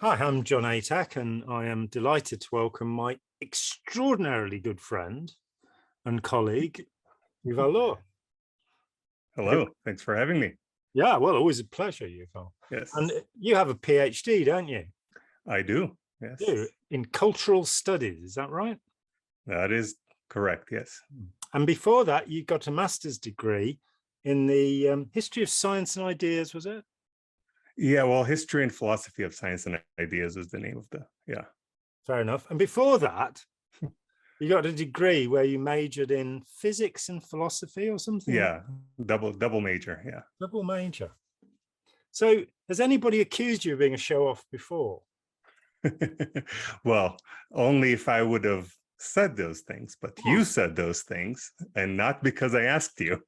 Hi, I'm John Atack, and I am delighted to welcome my extraordinarily good friend and colleague, Yuval Laor. Hello, thanks for having me. Yeah, well, always a pleasure, Yuval. Yes, And you have a PhD, don't you? I do. Yes, In cultural studies, is that right? that is correct. Yes. And before that, you got a master's degree in the history of science and ideas, was it? Yeah, well, history and philosophy of science and ideas is the name of yeah. Fair enough. And before that, you got a degree where you majored in physics and philosophy or something? Yeah, double major. Yeah. Double major. So has anybody accused you of being a show-off before? Well, only if I would have said those things, but you said those things, and not because I asked you.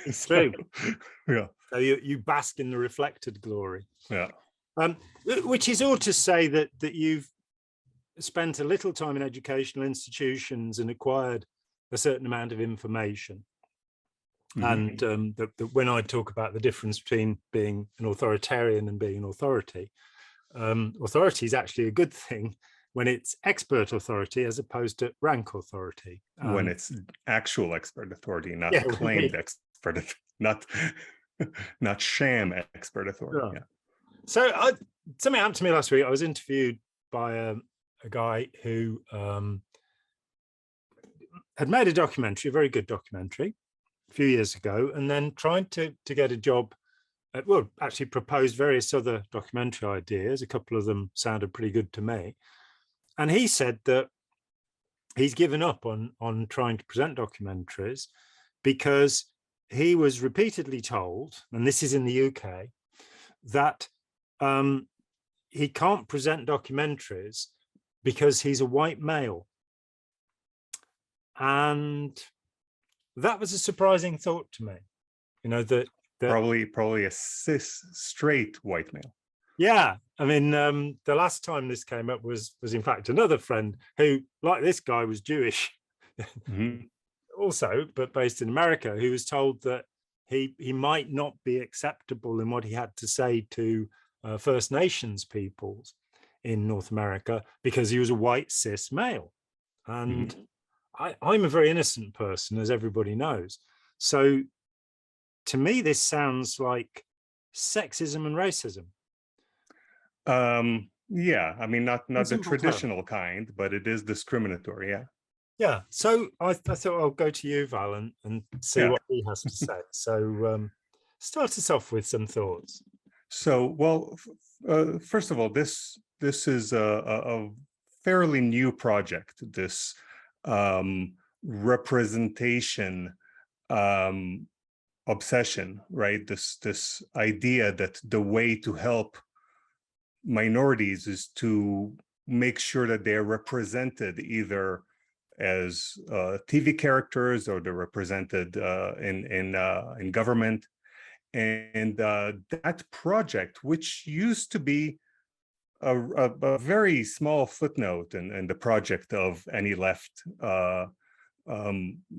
It's true. Yeah. So you bask in the reflected glory. Yeah. Which is all to say that you've spent a little time in educational institutions and acquired a certain amount of information. Mm-hmm. And that when I talk about the difference between being an authoritarian and being an authority, authority is actually a good thing when it's expert authority as opposed to rank authority. When it's actual expert authority, not claimed expert, not sham expert authority. Yeah. So something happened to me last week. I was interviewed by a guy who had made a documentary, a very good documentary, a few years ago, and then tried to get a job at, well, actually proposed various other documentary ideas. A couple of them sounded pretty good to me. And he said that he's given up on trying to present documentaries because he was repeatedly told, and this is in the UK, that he can't present documentaries because he's a white male. And that was a surprising thought to me, you know, that probably a cis straight white male. Yeah, I mean, the last time this came up was in fact another friend who, like this guy, was Jewish, mm-hmm. also, but based in America, who was told that he might not be acceptable in what he had to say to First Nations peoples in North America because he was a white cis male. And mm-hmm. I'm a very innocent person, as everybody knows. So to me, this sounds like sexism and racism. Yeah, I mean, not the traditional kind, but it is discriminatory. Yeah. Yeah. So I thought I'll go to Yuval and see what he has to say. So start us off with some thoughts. So, well, first of all, this is a fairly new project. This representation obsession, right? This idea that the way to help minorities is to make sure that they're represented either as TV characters or they're represented in government. And that project, which used to be a very small footnote in the project of any left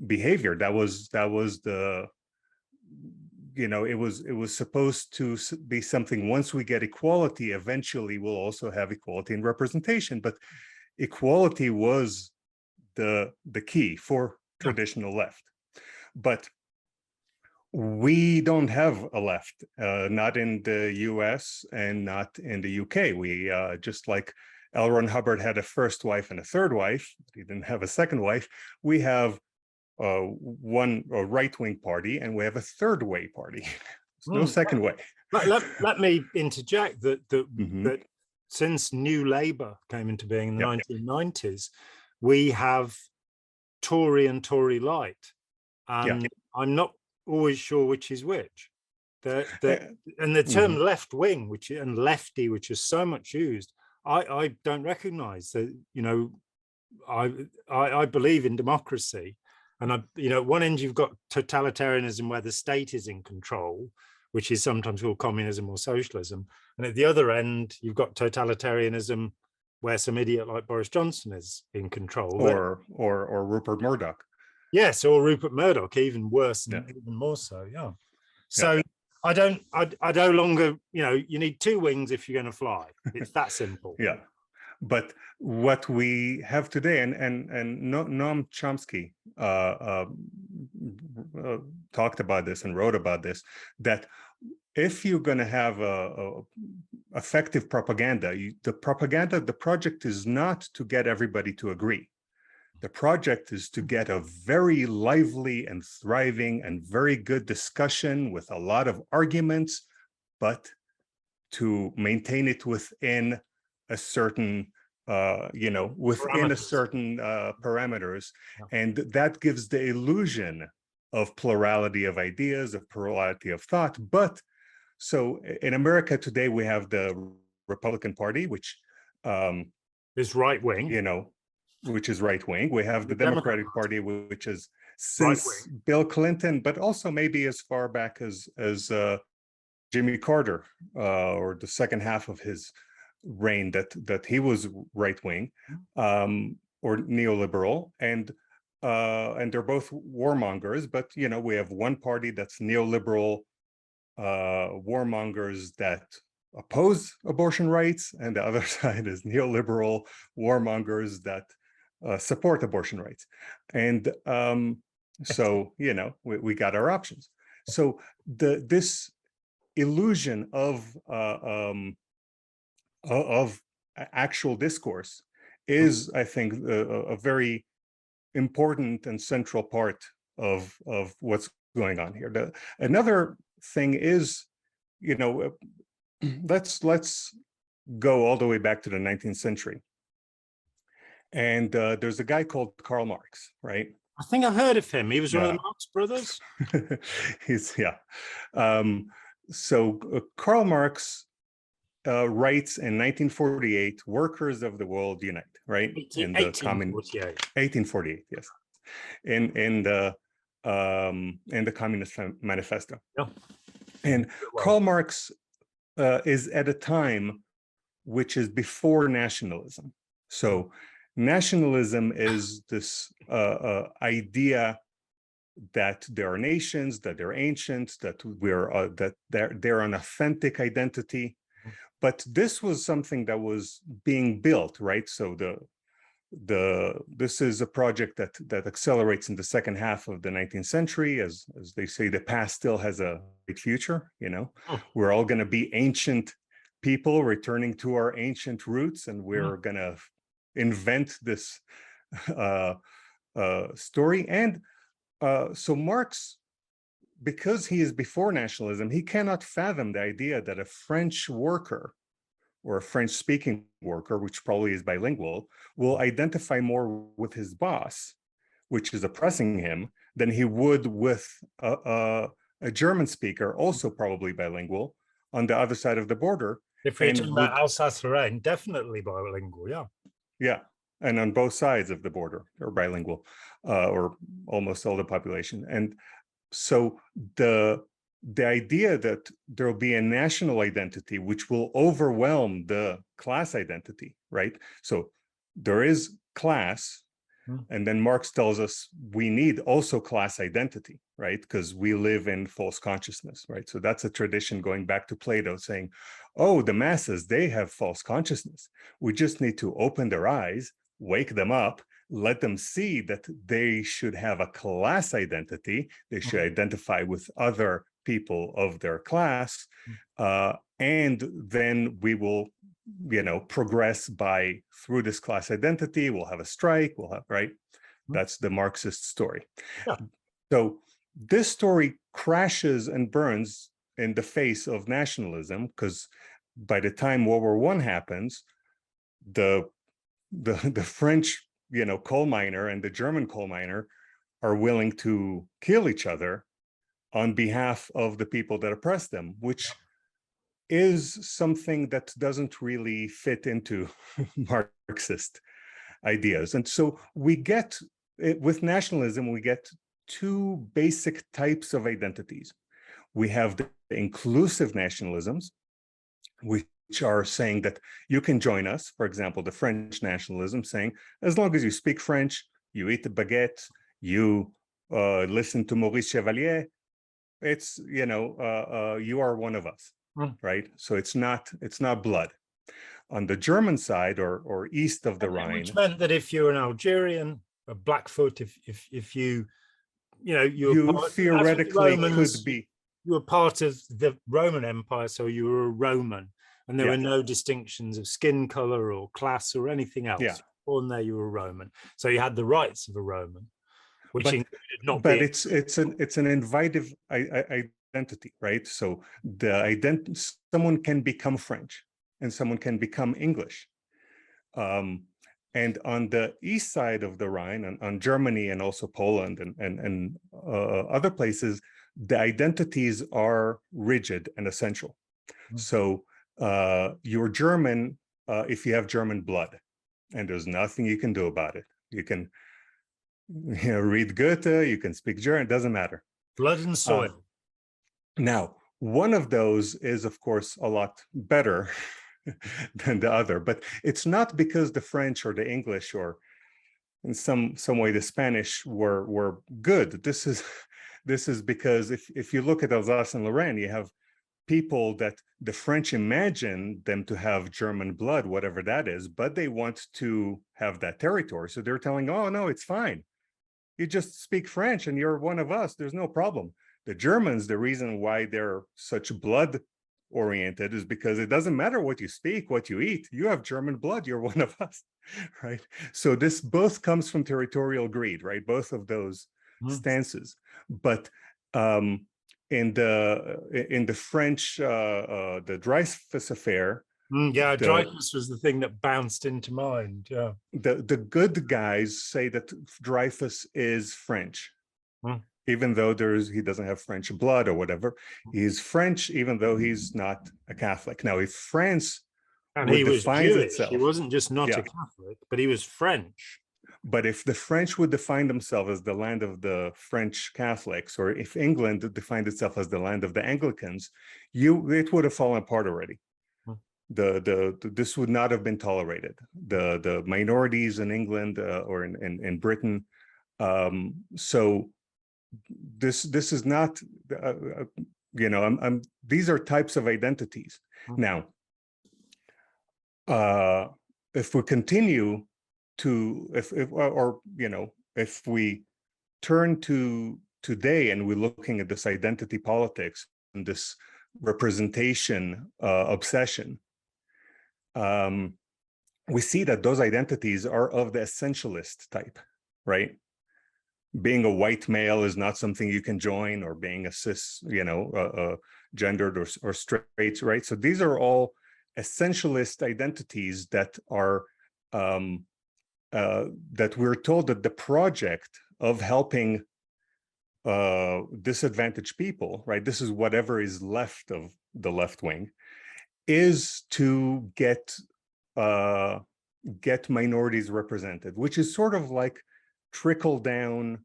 behavior, that was the, you know, it was supposed to be something. Once we get equality, eventually we'll also have equality in representation. But equality was the key for traditional left. But we don't have a left, not in the US and not in the UK. We just like L. Ron Hubbard had a first wife and a third wife, he didn't have a second wife. We have one right-wing party, and we have a third way party. There's no second way. Let me interject that that since New Labour came into being in the 1990s, we have Tory and Tory light, and I'm not always sure which is which. And the term left wing, and lefty, which is so much used, I don't recognise that. You know, I believe in democracy. And at one end you've got totalitarianism where the state is in control, which is sometimes called communism or socialism. And at the other end, you've got totalitarianism where some idiot like Boris Johnson is in control. Or Rupert Murdoch. Yes, or Rupert Murdoch, even worse and even more so. Yeah. So I no longer, you need two wings if you're going to fly. It's that simple. Yeah. But what we have today, and Noam Chomsky talked about this and wrote about this, that if you're going to have a effective propaganda, the project is not to get everybody to agree. The project is to get a very lively and thriving and very good discussion with a lot of arguments, but to maintain it within a certain, within a certain parameters. Yeah. And that gives the illusion of plurality of ideas, of plurality of thought. But so in America today, we have the Republican Party, which is right wing. Which is right wing. We have the Democratic Party, which is since Bill Clinton, but also maybe as far back as Jimmy Carter, or the second half of his reign, that he was right wing or neoliberal, and they're both warmongers. But we have one party that's neoliberal warmongers that oppose abortion rights, and the other side is neoliberal warmongers that support abortion rights. And so we got our options. So this illusion of actual discourse is, I think, a very important and central part of what's going on here. Another thing is, let's go all the way back to the 19th century. And there's a guy called Karl Marx, right? I think I've heard of him. He was one of the Marx brothers. So Karl Marx writes in 1948, "Workers of the world unite," right? 1848, yes, in the Communist Manifesto. Yeah. And Karl Marx is at a time which is before nationalism. So nationalism is this idea that there are nations, that they're ancient, that they're an authentic identity. But this was something that was being built, right? So this is a project that accelerates in the second half of the 19th century. As they say, the past still has a great future. We're all going to be ancient people returning to our ancient roots, and we're going to invent this story. And so Marx, because he is before nationalism, he cannot fathom the idea that a French worker or a French-speaking worker, which probably is bilingual, will identify more with his boss, which is oppressing him, than he would with a German speaker, also probably bilingual, on the other side of the border. If we're talking about Alsace-Lorraine, definitely bilingual, yeah. Yeah, and on both sides of the border, or bilingual, or almost all the population. And so the idea that there will be a national identity which will overwhelm the class identity, right? So there is class, and then Marx tells us we need also class identity, right? Because we live in false consciousness, right? So that's a tradition going back to Plato, saying, oh, the masses, they have false consciousness. We just need to open their eyes, wake them up, let them see that they should have a class identity. They should identify with other people of their class, and then we will, progress through this class identity. We'll have a strike. We'll have, right? That's the Marxist story. Yeah. So this story crashes and burns in the face of nationalism, because by the time World War I happens, the French, coal miner and the German coal miner are willing to kill each other on behalf of the people that oppress them, which is something that doesn't really fit into Marxist ideas. And so we get, with nationalism, we get two basic types of identities. We have the inclusive nationalisms, which are saying that you can join us. For example, the French nationalism saying, as long as you speak French, you eat the baguette, you listen to Maurice Chevalier, it's, you are one of us, right? So it's not blood. On the German side, or east of the Rhine, which meant that if you're an Algerian, a Blackfoot, if you you theoretically could be. You were part of the Roman Empire, so you were a Roman, and there Yeah. were no distinctions of skin color or class or anything else. Yeah. Born there, you were Roman, so you had the rights of a Roman, which But, included not but being. it's an invitive identity, right? So someone can become French, and someone can become English. And on the east side of the Rhine, on Germany and also Poland and other places, the identities are rigid and essential. So you're German if you have German blood, and there's nothing you can do about it. You can read Goethe, you can speak German, it doesn't matter. Blood and soil. Now, one of those is, of course, a lot better than the other, but it's not because the French or the English or in some way the Spanish were good. This is because if you look at Alsace and Lorraine, you have people that the French imagine them to have German blood, whatever that is, but they want to have that territory. So they're telling, oh, no, it's fine. You just speak French and you're one of us. There's no problem. The Germans, the reason why they're such blood oriented is because it doesn't matter what you speak, what you eat. You have German blood. You're one of us, right? So this both comes from territorial greed, right? Both of those stances. But in the French, the Dreyfus affair. Dreyfus was the thing that bounced into mind. Yeah. The good guys say that Dreyfus is French. Even though he doesn't have French blood or whatever, he's French, even though he's not a Catholic. Now, if France and he was Jewish, itself, he wasn't just not a Catholic, but he was French. But if the French would define themselves as the land of the French Catholics, or if England defined itself as the land of the Anglicans, it would have fallen apart already. This would not have been tolerated. The minorities in England or in Britain. So this is not, these are types of identities. Now, if we continue to, if we turn to today and we're looking at this identity politics and this representation obsession, we see that those identities are of the essentialist type, right? Being a white male is not something you can join, or being a cis, gendered or straight, right? So these are all essentialist identities that are that we're told that the project of helping disadvantaged people, right? This is whatever is left of the left wing, is to get minorities represented, which is sort of like trickle down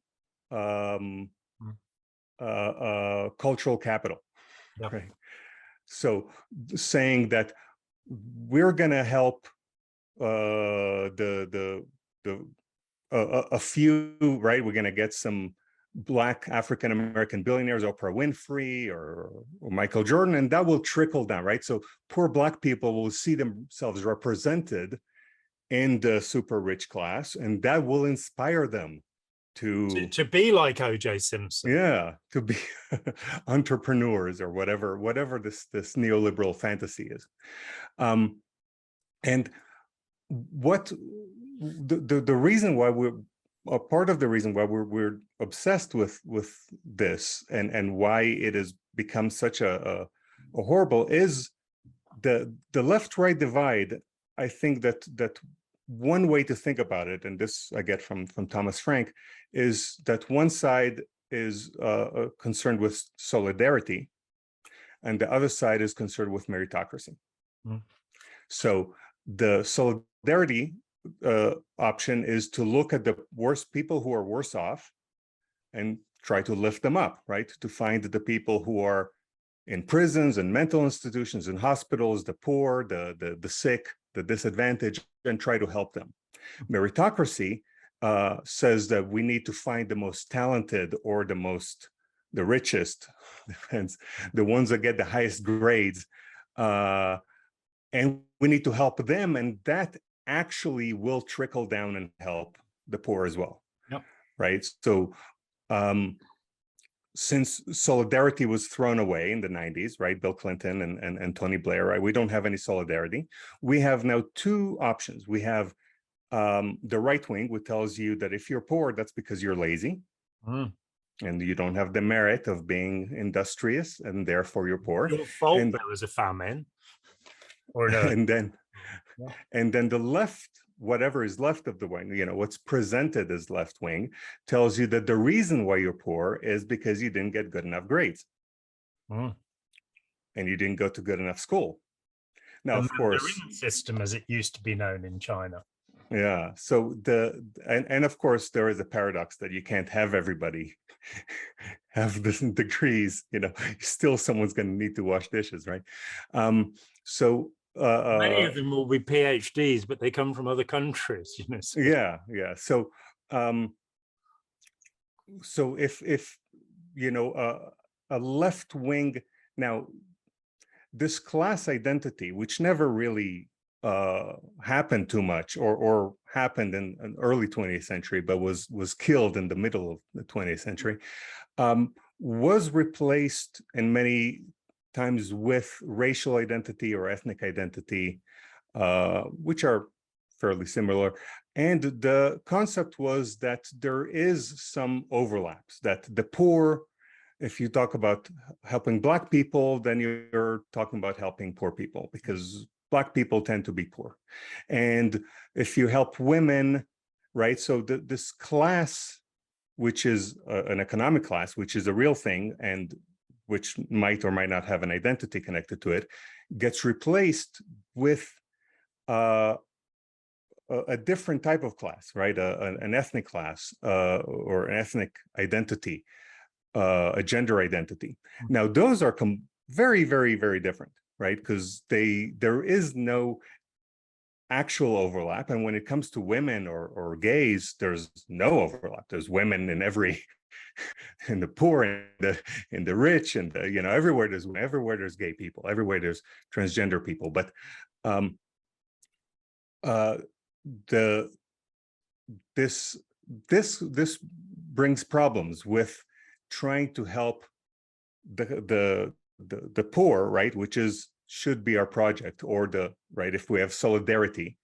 cultural capital, right? So saying that we're going to help a few, right? We're going to get some Black African American billionaires, Oprah Winfrey or Michael Jordan, and that will trickle down, right? So poor Black people will see themselves represented in the super rich class, and that will inspire them to be like O.J. Simpson. Yeah, to be entrepreneurs or whatever this neoliberal fantasy is. And what the reason why a part of the reason why we're obsessed with this and why it has become such a horrible is the left-right divide. I think that one way to think about it, and this I get from Thomas Frank, is that one side is concerned with solidarity, and the other side is concerned with meritocracy. So the solidarity option is to look at the worst people who are worse off and try to lift them up, right? To find the people who are in prisons and mental institutions and hospitals, the poor, the sick, the disadvantaged, and try to help them. Meritocracy says that we need to find the most talented or the most the richest, the ones that get the highest grades, and we need to help them, and that actually will trickle down and help the poor as well. Yep. Right. So since solidarity was thrown away in the 90s, right, Bill Clinton and Tony Blair, right, we don't have any solidarity. We have now two options. We have the right wing, which tells you that if you're poor, that's because you're lazy. And you don't have the merit of being industrious, and therefore you're poor. Your fault and there was a famine. Or no. And then the left, whatever is left of the wing, what's presented as left wing, tells you that the reason why you're poor is because you didn't get good enough grades. And you didn't go to good enough school. Now, and of course, the ring system, as it used to be known in China. Yeah. So and of course there is a paradox that you can't have everybody have the degrees. Still someone's going to need to wash dishes, right? Many of them will be PhDs, but they come from other countries. So. Yeah. So if a left wing, now this class identity, which never really happened too much, or happened in an early 20th century, but was killed in the middle of the 20th century, was replaced in many times with racial identity or ethnic identity, which are fairly similar. And the concept was that there is some overlaps, that the poor, if you talk about helping Black people, then you're talking about helping poor people, because Black people tend to be poor. And if you help women, right, so this class, which is an economic class, which is a real thing, and which might or might not have an identity connected to it, gets replaced with a different type of class, right? An ethnic class, or an ethnic identity, a gender identity. Now, those are very, very, very different, right? Because there is no actual overlap. And when it comes to women or gays, there's no overlap. There's women in in the poor, in the rich, and everywhere there's gay people, everywhere there's transgender people. But this brings problems with trying to help the poor, right, which should be our project, or if we have solidarity.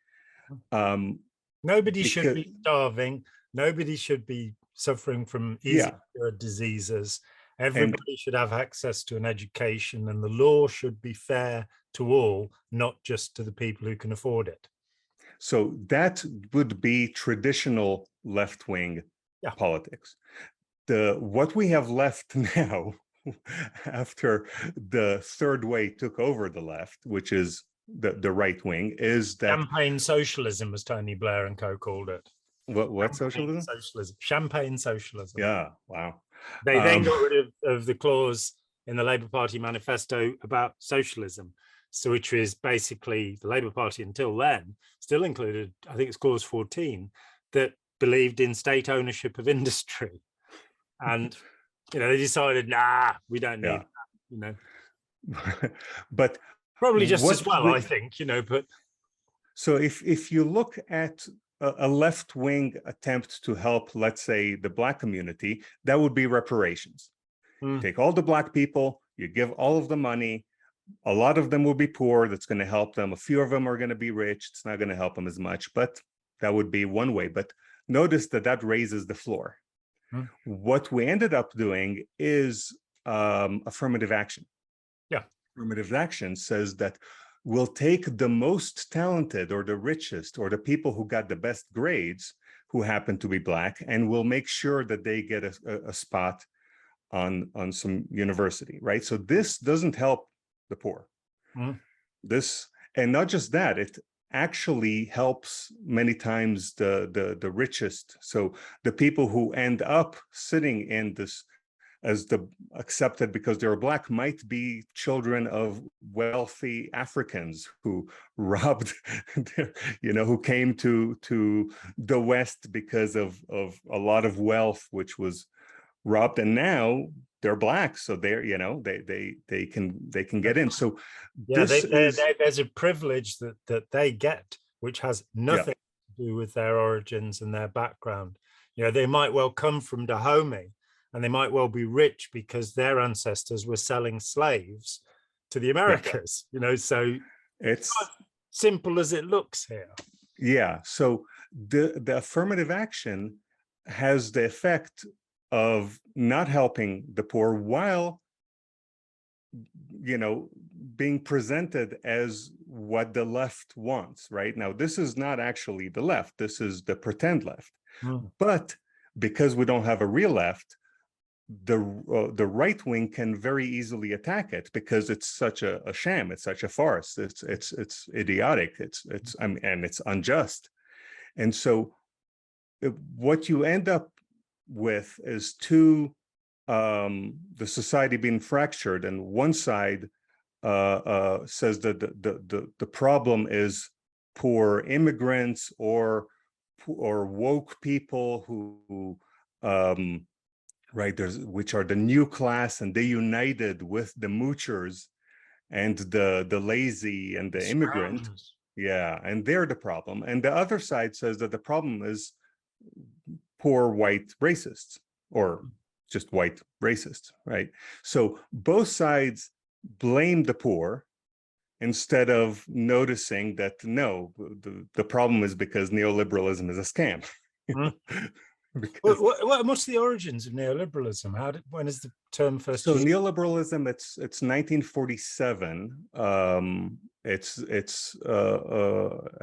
Nobody should be starving. Nobody should be suffering from easy diseases. Everybody should have access to an education, and the law should be fair to all, not just to the people who can afford it. So that would be traditional left-wing politics. What we have left now, after the third way took over the left, which is the right wing, is that champagne socialism, as Tony Blair and co called it. What socialism? Socialism. Champagne socialism. Yeah. Wow. They then got rid of the clause in the Labour Party manifesto about socialism, so which is basically the Labour Party until then still included, I think it's clause 14, that believed in state ownership of industry. And they decided, we don't need that, But probably just as well, I think, but so if you look at a left-wing attempt to help, let's say, the Black community, that would be reparations. Take all the Black people, you give all of the money, a lot of them will be poor, that's going to help them. A few of them are going to be rich, it's not going to help them as much, but that would be one way. But notice that raises the floor. What we ended up doing is affirmative action. Yeah. Affirmative action says that we'll take the most talented, or the richest, or the people who got the best grades, who happen to be Black, and we'll make sure that they get a spot on some university, right? So this doesn't help the poor. And not just that, it actually helps many times the richest. So the people who end up sitting in this as the accepted because they're Black might be children of wealthy Africans who robbed who came to the West because of a lot of wealth which was robbed, and now they're black, so they're, you know, they can get in. So Yeah, this is, there's a privilege that they get, which has yeah, nothing to do with their origins and their background. You know, they might well come from Dahomey, and they might well be rich because their ancestors were selling slaves to the yeah, Americas. You know, so it's it's, not as simple as it looks here. yeah. So the affirmative action has the effect of not helping the poor while, you know, being presented as what the left wants. Right now, this is not actually the left, this is the pretend left. But because we don't have a real left, the right wing can very easily attack it, because it's such a sham, it's such a farce, it's idiotic, it's I mean, and it's unjust. And so what you end up with is the society being fractured, and one side says that the problem is poor immigrants or woke people who right, there's, which are the new class, and they united with the moochers and the lazy and the immigrant. Yeah, and they're the problem. And the other side says that the problem is poor white racists, or just white racists, right? So both sides blame the poor instead of noticing that, no, the problem is because neoliberalism is a scam. Because, What's the origins of neoliberalism? When is the term first so used? neoliberalism, it's 1947. I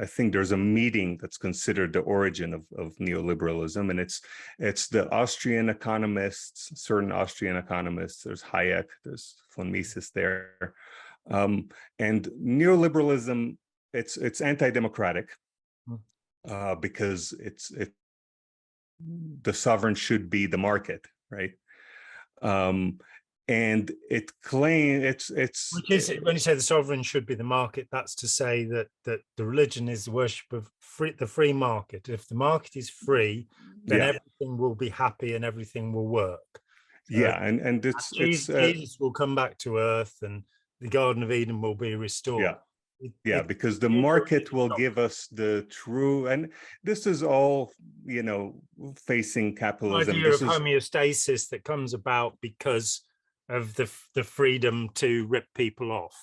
think there's a meeting that's considered the origin of neoliberalism, and it's the Austrian economists, certain Austrian economists. There's Hayek, there's von Mises there, and neoliberalism, it's anti-democratic, because the sovereign should be the market, right? And it claims Which is, when you say the sovereign should be the market, that's to say that the religion is the worship of the free market. If the market is free, then everything will be happy and everything will work. Yeah, and Jesus will come back to earth, and the Garden of Eden will be restored. Yeah, because the market will give us the true, and this is all, you know, facing capitalism. Idea of homeostasis that comes about because of the freedom to rip people off.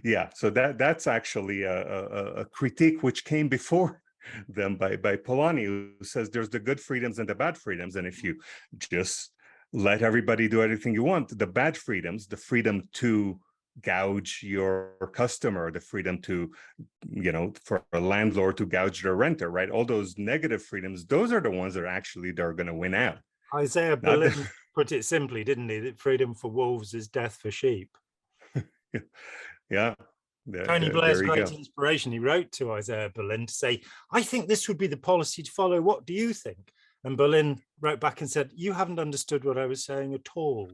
Yeah, so that's actually a critique which came before them by Polanyi, who says there's the good freedoms and the bad freedoms, and if you just let everybody do everything you want, the bad freedoms, the freedom to gouge your customer, the freedom to, you know, for a landlord to gouge their renter, right? All those negative freedoms, those are the ones that actually they're going to win out. Isaiah Berlin put it simply, didn't he? That freedom for wolves is death for sheep. Yeah. Tony Blair's great inspiration. He wrote to Isaiah Berlin to say, I think this would be the policy to follow. What do you think? And Berlin wrote back and said, you haven't understood what I was saying at all.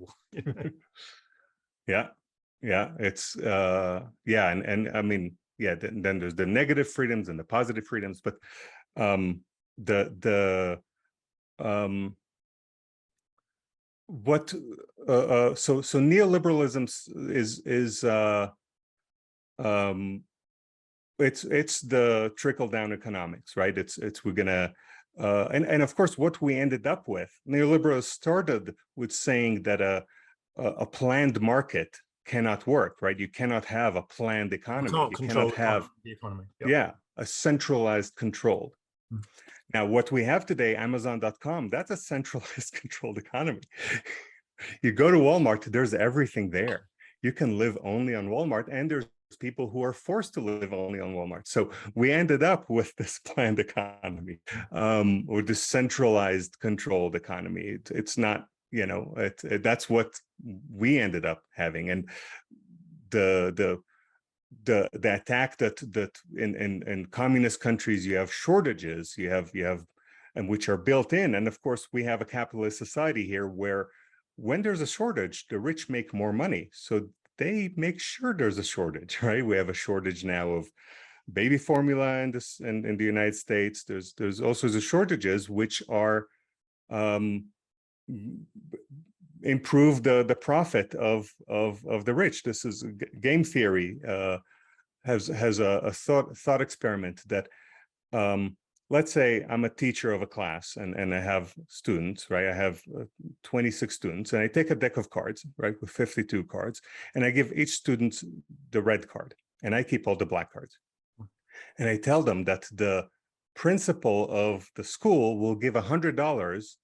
Yeah, it's and I mean, yeah, then there's the negative freedoms and the positive freedoms, but what so neoliberalism is it's the trickle down economics, right? It's we're gonna and of course what we ended up with, neoliberalism started with saying that a planned market cannot work, right? You cannot have a planned economy. You cannot have the economy. A centralized control. Now, what we have today, Amazon.com, that's a centralized controlled economy. You go to Walmart, there's everything there. You can live only on Walmart, and there's people who are forced to live only on Walmart. So we ended up with this planned economy, or this centralized controlled economy. It's not, you know, that's what we ended up having. And the attack that in communist countries you have shortages, you have and which are built in, and of course we have a capitalist society here where when there's a shortage, the rich make more money, so they make sure there's a shortage, right? We have a shortage now of baby formula in the United States. There's also the shortages which are improve the profit of the rich. This is game theory. Has a thought experiment that let's say I'm a teacher of a class and I have students, right? I have 26 students, and I take a deck of cards, right, with 52 cards, and I give each student the red card, and I keep all the black cards. And I tell them that the principal of the school will give $100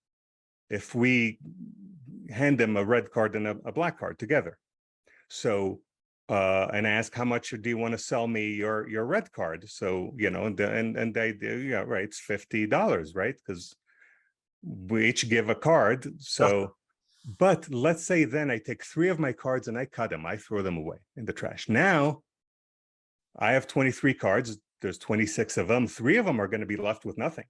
if we hand them a red card and a black card together. So and I ask, how much do you want to sell me your red card? So, you know, and they do, yeah, right, it's $50, right? Because we each give a card. So, but let's say then I take 3 of my cards and I cut them, I throw them away in the trash. Now I have 23 cards, there's 26 of them, 3 of them are going to be left with nothing.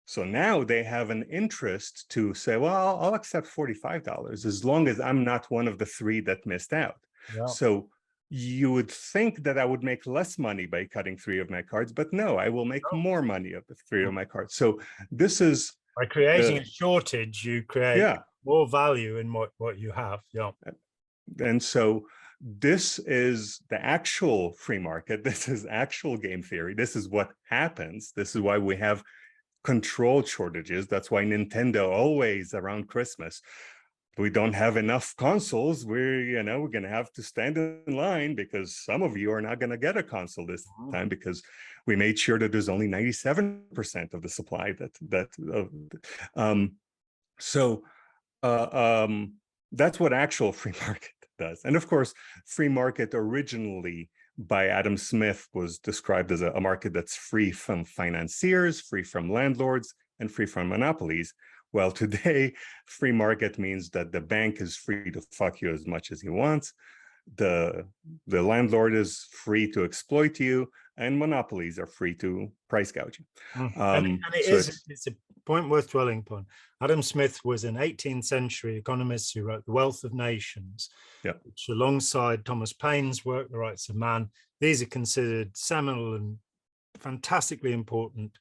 So now they have an interest to say, well, I'll accept $45 as long as I'm not one of the 3 that missed out. Yeah. So you would think that I would make less money by cutting 3 of my cards, but no, I will make more money of the 3 of my cards. So this is by creating a shortage, you create more value in what you have. Yeah. And so this is the actual free market. This is actual game theory. This is what happens. This is why we have controlled shortages. That's why Nintendo always around Christmas, we don't have enough consoles. We're going to have to stand in line because some of you are not going to get a console this time because we made sure that there's only 97% of the supply that's what actual free market does. And of course, free market originally by Adam Smith was described as a market that's free from financiers, free from landlords, and free from monopolies. Well, today, free market means that the bank is free to fuck you as much as he wants. The landlord is free to exploit you, and monopolies are free to price gouge you. And it's a point worth dwelling upon. Adam Smith was an 18th century economist who wrote The Wealth of Nations, which alongside Thomas Paine's work, The Rights of Man, these are considered seminal and fantastically important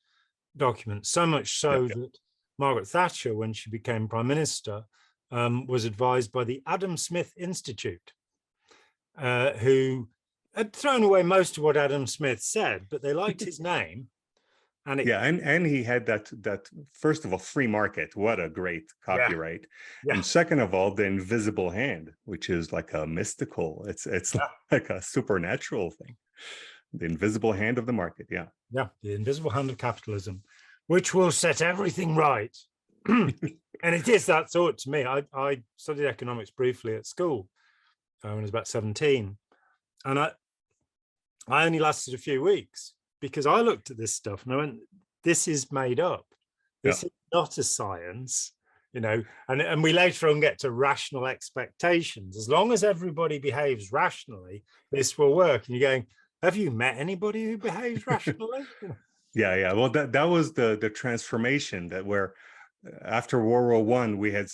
documents, so much so that Margaret Thatcher, when she became Prime Minister, was advised by the Adam Smith Institute, who had thrown away most of what Adam Smith said, but they liked his name. And and he had that first of all, free market. What a great copyright. And second of all, the invisible hand, which is like a mystical, it's like a supernatural thing. The invisible hand of the market. The invisible hand of capitalism, which will set everything right. And it is that thought to me. I studied economics briefly at school when I was about 17. And I only lasted a few weeks because I looked at this stuff and I went, this is made up. This is not a science, and we later on get to rational expectations. As long as everybody behaves rationally, this will work. And you're going, have you met anybody who behaves rationally? Well, that was the transformation that where after World War I, we had,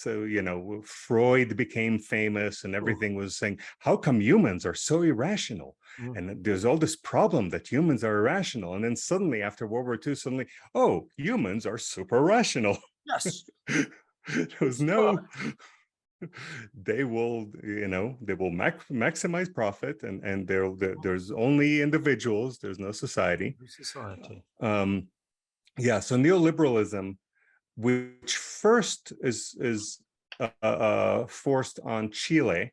Freud became famous and everything was saying, how come humans are so irrational? And there's all this problem that humans are irrational. And then suddenly after World War II, humans are super rational. Yes. There was no... They will maximize profit, and there's only individuals. There's no society. So neoliberalism, which first is forced on Chile.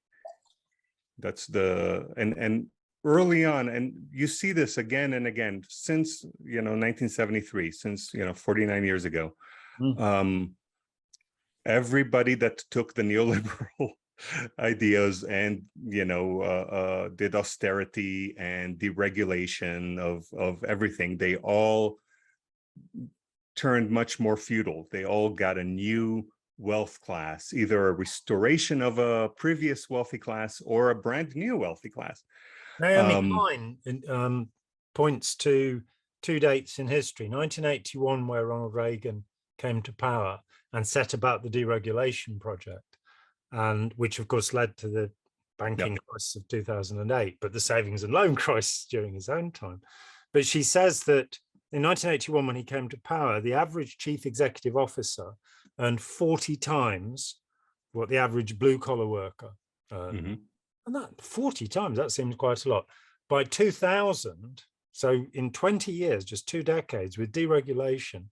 That's and early on, and you see this again and again since 1973, since 49 years ago. Everybody that took the neoliberal ideas and did austerity and deregulation of everything, they all turned much more feudal. They all got a new wealth class, either a restoration of a previous wealthy class or a brand new wealthy class. Naomi Klein points to 2 dates in history: 1981, where Ronald Reagan came to power and set about the deregulation project, and which of course led to the banking crisis of 2008, but the savings and loan crisis during his own time. But she says that in 1981, when he came to power, the average chief executive officer earned 40 times what the average blue-collar worker earned. And that 40 times, that seems quite a lot. By 2000, so in 20 years, just 2 decades with deregulation,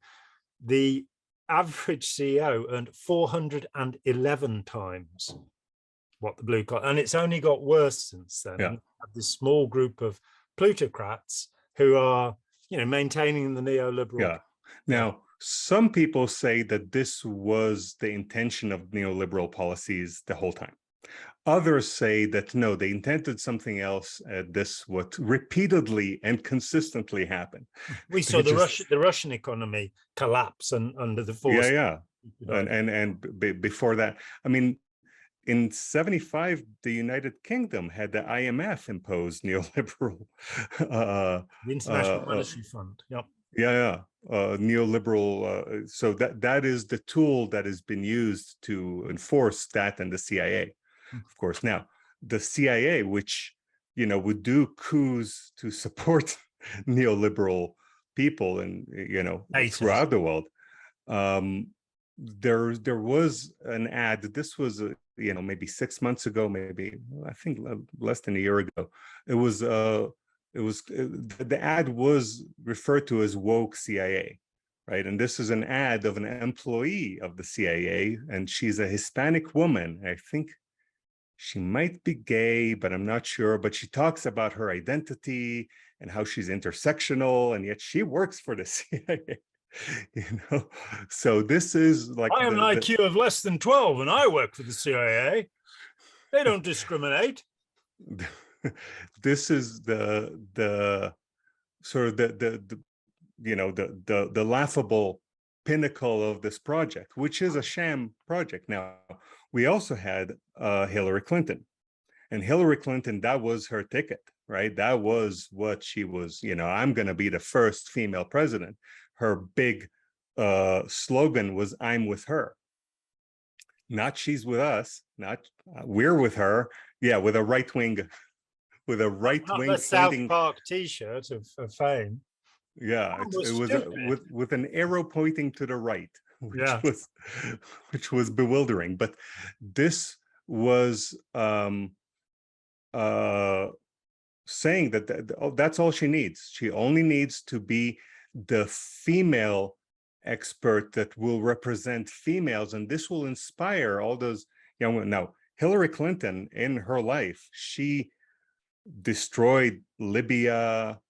the average CEO earned 411 times what the blue collar, and it's only got worse since then. And you have this small group of plutocrats who are, maintaining the neoliberal. Yeah. Now, some people say that this was the intention of neoliberal policies the whole time. Others say that no, they intended something else. This what repeatedly and consistently happened. We saw the Russian economy collapse under the force. And before that, I mean, in 75, the United Kingdom had the IMF impose neoliberal. The International Monetary Fund. Yep. Neoliberal. So that is the tool that has been used to enforce that, and the CIA. Of course, now the CIA, which would do coups to support neoliberal people, and throughout the world, there was an ad. This was maybe 6 months ago, maybe I think less than a year ago. The ad was referred to as woke CIA. Right. And this is an ad of an employee of the CIA, and she's a Hispanic woman. I think she might be gay, but I'm not sure. But she talks about her identity and how she's intersectional, and yet she works for the CIA. So this is like, I have an IQ of less than 12, and I work for the CIA. They don't discriminate. This is the sort of the laughable pinnacle of this project, which is a sham project. Now, we also had Hillary Clinton, and Hillary Clinton, that was her ticket, right? That was what she was, I'm going to be the first female president. Her big slogan was, I'm with her. Not she's with us, not we're with her. Yeah, with a right-wing the South Park T-shirt of fame. Yeah, it was with an arrow pointing to the right, which was bewildering. But this was saying that that's all she needs. She only needs to be the female expert that will represent females, and this will inspire all those young women. Now, Hillary Clinton, in her life, she destroyed Libya,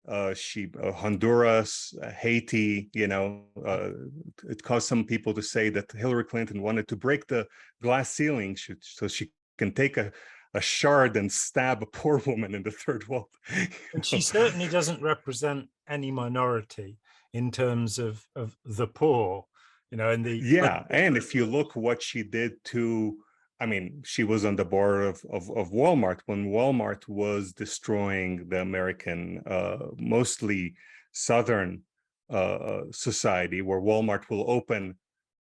Honduras, Haiti. It caused some people to say that Hillary Clinton wanted to break the glass ceiling so she can take a shard and stab a poor woman in the third world. And she certainly doesn't represent any minority in terms of the poor, and if you look what she did to, I mean, she was on the board of Walmart when Walmart was destroying the American, mostly Southern society, where Walmart will open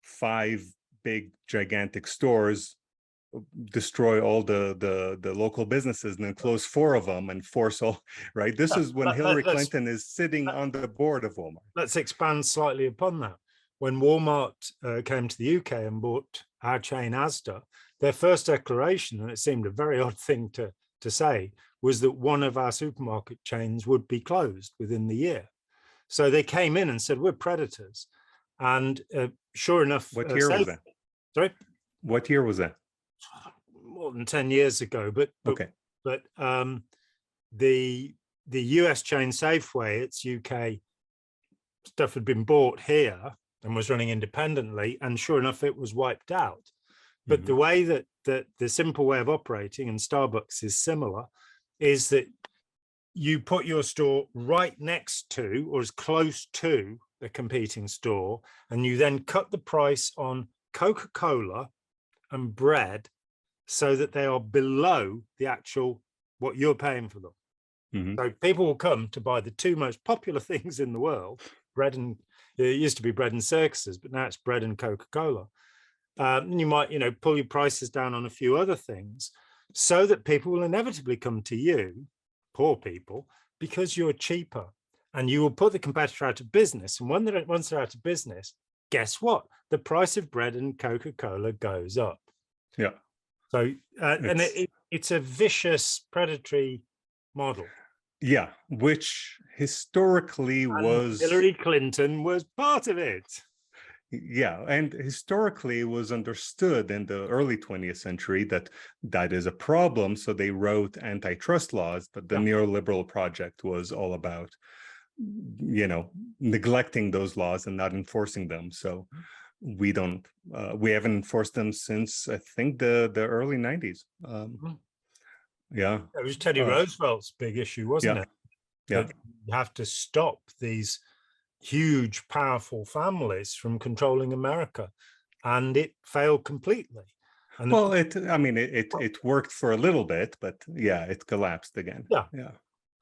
5 big, gigantic stores, destroy all the local businesses, and then close 4 of them and force all, right? This is when Hillary Clinton is sitting on the board of Walmart. Let's expand slightly upon that. When Walmart came to the UK and bought our chain Asda, their first declaration, and it seemed a very odd thing to say, was that one of our supermarket chains would be closed within the year. So they came in and said, we're predators. And sure enough— What year was that? Sorry? What year was that? More than 10 years ago. But the US chain Safeway, its UK stuff had been bought here and was running independently, and sure enough, it was wiped out. But the way that the simple way of operating, and Starbucks is similar, is that you put your store right next to or as close to the competing store, and you then cut the price on Coca-Cola and bread so that they are below the actual what you're paying for them. So people will come to buy the 2 most popular things in the world, bread and— it used to be bread and circuses, but now it's bread and Coca-Cola. And you might, pull your prices down on a few other things so that people will inevitably come to you, poor people, because you're cheaper, and you will put the competitor out of business. And once they're out of business, guess what? The price of bread and Coca-Cola goes up. Yeah. So, and it's a vicious, predatory model. Yeah, which historically was... Hillary Clinton was part of it. Yeah, and historically it was understood in the early 20th century that that is a problem. So they wrote antitrust laws, but the neoliberal project was all about, neglecting those laws and not enforcing them. So we haven't enforced them since, I think, the early 90s. Yeah. It was Teddy Roosevelt's big issue, wasn't it? Yeah. That you have to stop these huge, powerful families from controlling America, and it failed completely. And well, it worked for a little bit, but yeah, it collapsed again. Yeah.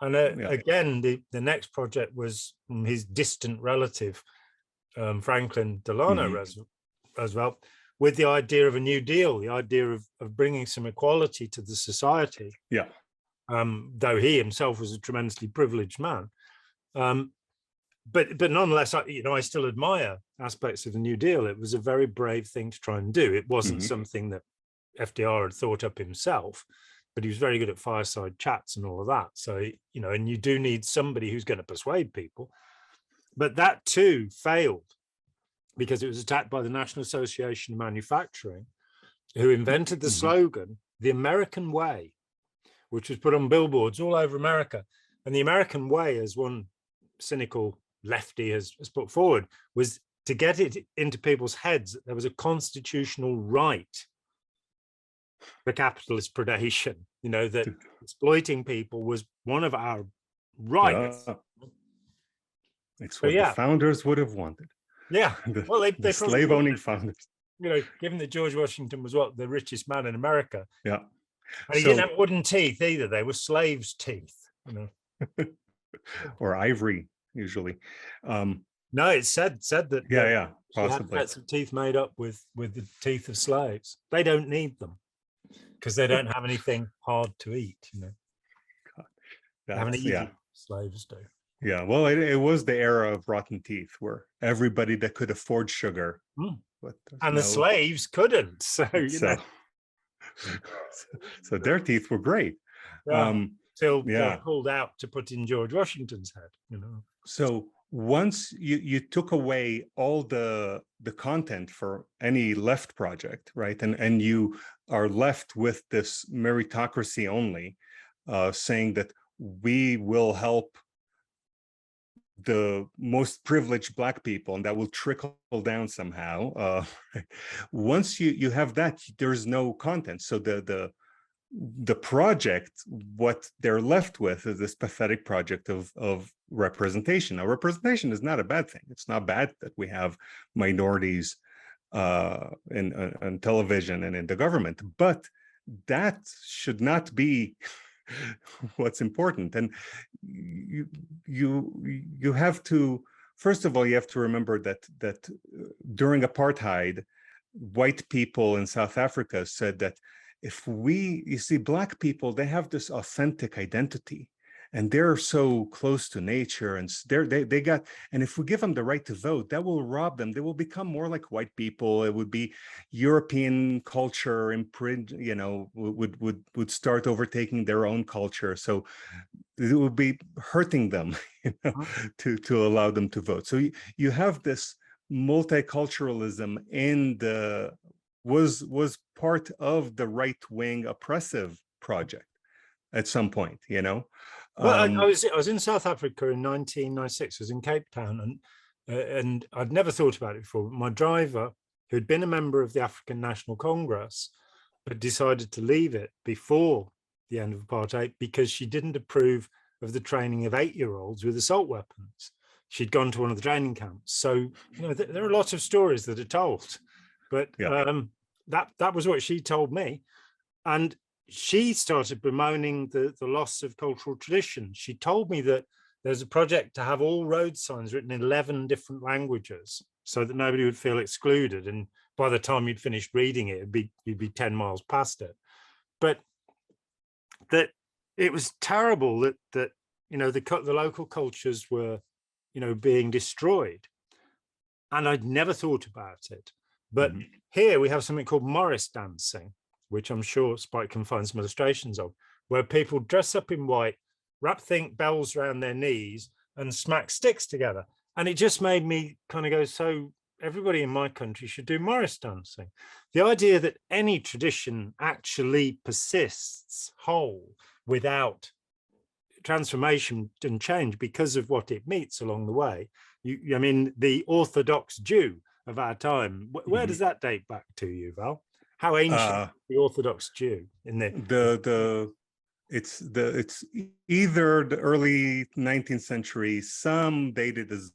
And again, the next project was his distant relative, Franklin Delano Roosevelt, with the idea of a New Deal, the idea of bringing some equality to the society. Yeah. Though he himself was a tremendously privileged man. But nonetheless, I still admire aspects of the New Deal. It was a very brave thing to try and do. It wasn't something that FDR had thought up himself, but he was very good at fireside chats and all of that. So, and you do need somebody who's going to persuade people. But that too failed because it was attacked by the National Association of Manufacturing, who invented the slogan, "The American Way," which was put on billboards all over America. And the American way, as one cynical lefty has put forward, was to get it into people's heads that there was a constitutional right for capitalist predation, that exploiting people was one of our rights. Yeah. It's what the founders would have wanted. Yeah. Well, they slave-owning founders. Given that George Washington was the richest man in America. Yeah. And he didn't have wooden teeth either. They were slaves' teeth, or ivory, usually. No, it's said that. Yeah, possibly. Sets of teeth made up with the teeth of slaves. They don't need them because they don't have anything hard to eat. They have an easy, slaves do. Yeah, well, it was the era of rotten teeth, where everybody that could afford sugar, and the slaves couldn't. So so their teeth were great. Till they pulled out to put in George Washington's head. So once you took away all the content for any left project, right, and you are left with this meritocracy only, saying that we will help the most privileged Black people, and that will trickle down somehow. Once you have that, there's no content. So the project, what they're left with is this pathetic project of representation. Now, representation is not a bad thing. It's not bad that we have minorities in television and in the government, but that should not be what's important. And you have to, first of all, you have to remember that during apartheid, white people in South Africa said that you see, Black people, they have this authentic identity, and they're so close to nature, and they got, and if we give them the right to vote, that will rob them. They will become more like white people. It would be European culture imprint, would start overtaking their own culture. So it would be hurting them, to allow them to vote. So you have this multiculturalism was part of the right-wing oppressive project at some point, Well, I was in South Africa in 1996. I was in Cape Town, and I'd never thought about it before. But my driver, who'd been a member of the African National Congress, but decided to leave it before the end of apartheid because she didn't approve of the training of 8-year-olds with assault weapons. She'd gone to one of the training camps. So there are lots of stories that are told, but that was what she told me. And she started bemoaning the loss of cultural tradition. She told me that there's a project to have all road signs written in 11 different languages so that nobody would feel excluded. And by the time you'd finished reading it, you'd be 10 miles past it. But that it was terrible that the local cultures were, being destroyed. And I'd never thought about it. But here we have something called Morris dancing, which I'm sure Spike can find some illustrations of, where people dress up in white, wrap bells around their knees, and smack sticks together. And it just made me kind of go, so everybody in my country should do Morris dancing. The idea that any tradition actually persists whole without transformation and change because of what it meets along the way. I mean, the Orthodox Jew of our time, where does that date back to, Yuval? How ancient the Orthodox Jew in it's either the early 19th century, some dated as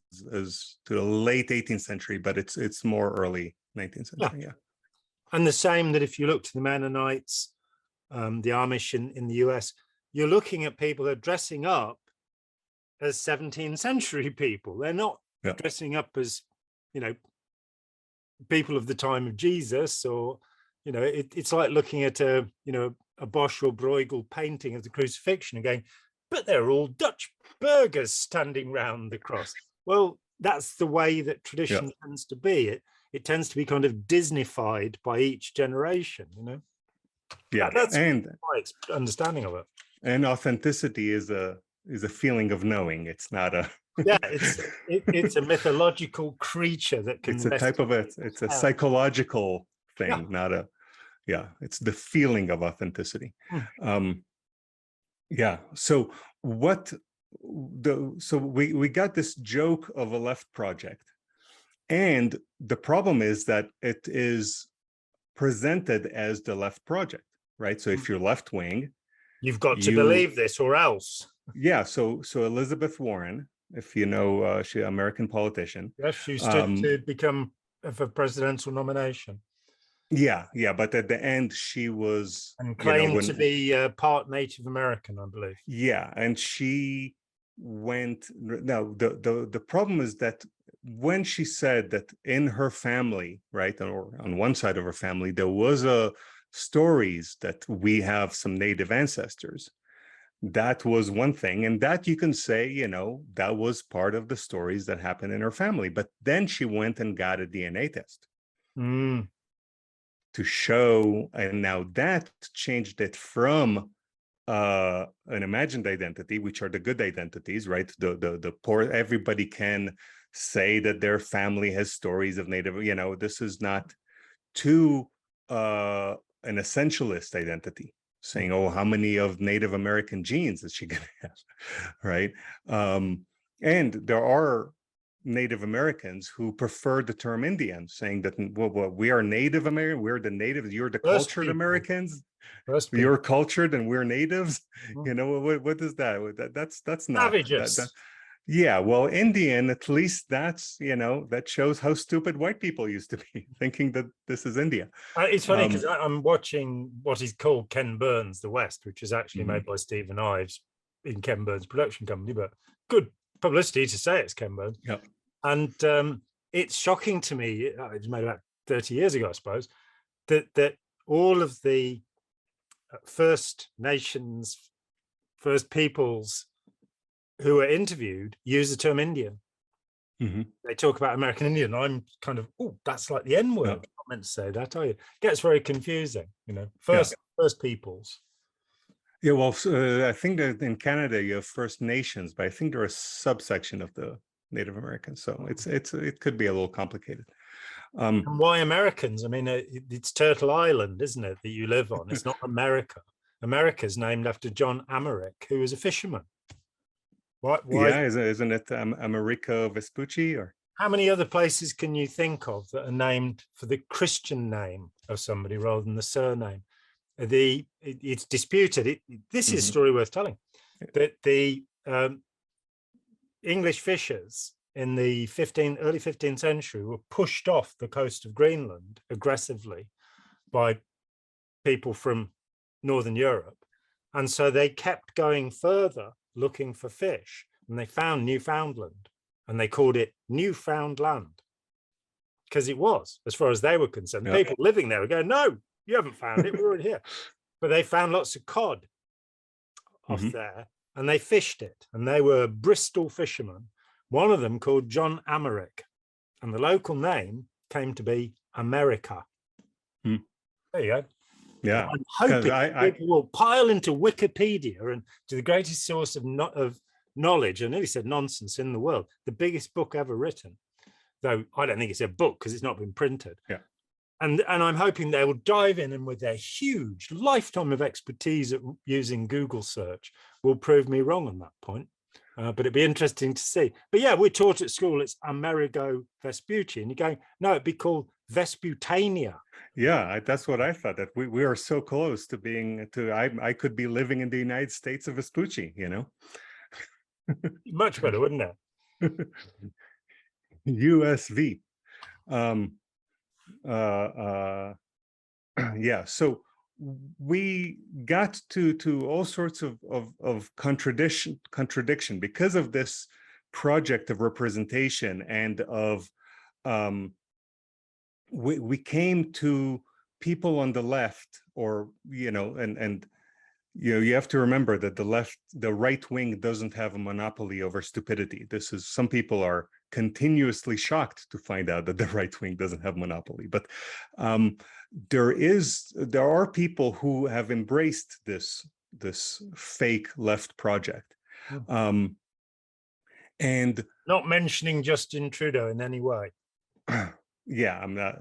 to the late 18th century, but it's more early 19th century. Yeah. And the same that if you look to the Mennonites, the Amish in the US, you're looking at people that are dressing up as 17th century people. They're not dressing up as, people of the time of Jesus, or, it's like looking at a Bosch or Bruegel painting of the crucifixion and going, but they're all Dutch burghers standing round the cross. Well, that's the way that tradition tends to be. It tends to be kind of Disneyfied by each generation, Yeah, that's my understanding of it. And authenticity is a feeling of knowing. It's not a it's a mythological creature that can. It's a type of it's a psychological thing, not a. Yeah, it's the feeling of authenticity. So we got this joke of a left project, and the problem is that it is presented as the left project, right? So if you're left wing, you've got to believe this or else. Yeah. So Elizabeth Warren, if you know, she's an American politician. Yes, she stood to become for presidential nomination. Yeah, but at the end she was and claimed to be part Native American, I believe. Yeah, and she went. Now the problem is that when she said that in her family, right, or on one side of her family, there was stories that we have some Native ancestors. That was one thing, and that you can say, that was part of the stories that happened in her family. But then she went and got a DNA test. To show, and now that changed it from an imagined identity, which are the good identities, right? The poor, everybody can say that their family has stories of Native, this is not, to an essentialist identity, saying, oh, how many of Native American genes is she going to have, right? And there are Native Americans who prefer the term Indian, saying that, well, we are Native American, we're the natives, you're the cultured Americans, you're cultured and we're natives. What is that? That's not savages. Yeah, well, Indian, at least that's, that shows how stupid white people used to be, thinking that this is India. It's funny because I'm watching what is called Ken Burns, The West, which is actually made by Stephen Ives in Ken Burns' production company, but good publicity to say it's Ken Burns. Yeah. And it's shocking to me, it was made about 30 years ago, I suppose, that all of the First Nations, First Peoples who are interviewed use the term Indian. They talk about American Indian. I'm kind of, that's like the N word. I'm not meant to say that, are you? It gets very confusing, First Peoples. Yeah, well, I think that in Canada you have First Nations, but I think they're a subsection of the Native Americans, so it could be a little complicated. And why Americans? I mean, it's Turtle Island, isn't it, that you live on? It's not America. America's named after John Amarick, who was a fisherman. Why? Yeah, isn't it Americo Vespucci? Or how many other places can you think of that are named for the Christian name of somebody rather than the surname? It's disputed. This is a story worth telling. That the English fishers in the early 15th century were pushed off the coast of Greenland aggressively by people from Northern Europe. And so they kept going further looking for fish, and they found Newfoundland, and they called it Newfoundland because it was, as far as they were concerned. Yeah. People living there were going, no, you haven't found it, we're already here. But they found lots of cod off there, and they fished it, and they were Bristol fishermen, one of them called John Amarick. And the local name came to be America. Hmm. There you go. Yeah. And I'm hoping people will pile into Wikipedia and to the greatest source of knowledge, I nearly said nonsense, in the world, the biggest book ever written, though I don't think it's a book because it's not been printed. Yeah. And I'm hoping they will dive in and with their huge lifetime of expertise at using Google search will prove me wrong on that point. But it'd be interesting to see. But yeah, we're taught at school it's Amerigo Vespucci, and you're going, no, it'd be called Vesputania. Yeah, that's what I thought, that we are so close to being I could be living in the United States of Vespucci, you know. Much better, wouldn't it? USV. Yeah, so we got to all sorts of contradiction because of this project of representation and of we came to people on the left, or and you have to remember that the right wing doesn't have a monopoly over stupidity. Some people are continuously shocked to find out that the right wing doesn't have monopoly, but there are people who have embraced this fake left project, and not mentioning Justin Trudeau in any way. Yeah, I'm not.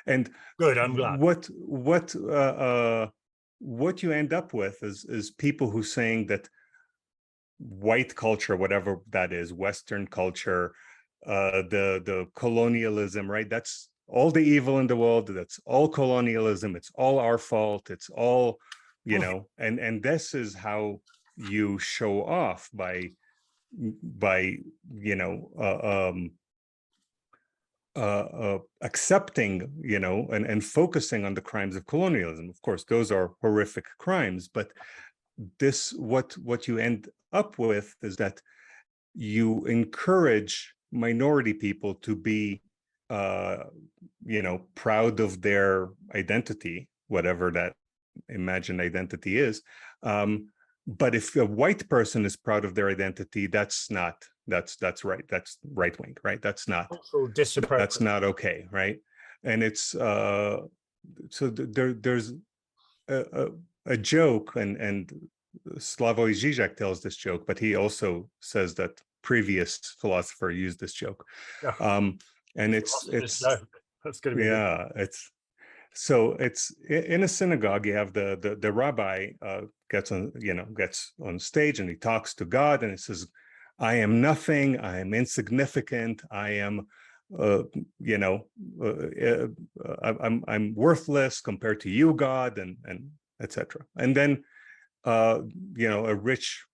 And good, I'm glad. What you end up with is people who saying that white culture, whatever that is, Western culture, the colonialism, right? That's all the evil in the world. That's all colonialism. It's all our fault. It's all, and this is how you show off by accepting, and focusing on the crimes of colonialism. Of course, those are horrific crimes, but what you end up with is that you encourage minority people to be, proud of their identity, whatever that imagined identity is. But if a white person is proud of their identity, that's right. That's right wing, right? That's not okay, right? And it's so there's a joke, and Slavoj Žižek tells this joke, but he also says that previous philosopher used this joke. And it's that's going to be it's. So it's in a synagogue. You have the rabbi gets on stage and he talks to God and he says, "I am nothing. I am insignificant. I am, I'm worthless compared to you, God," and etc. And then a rich,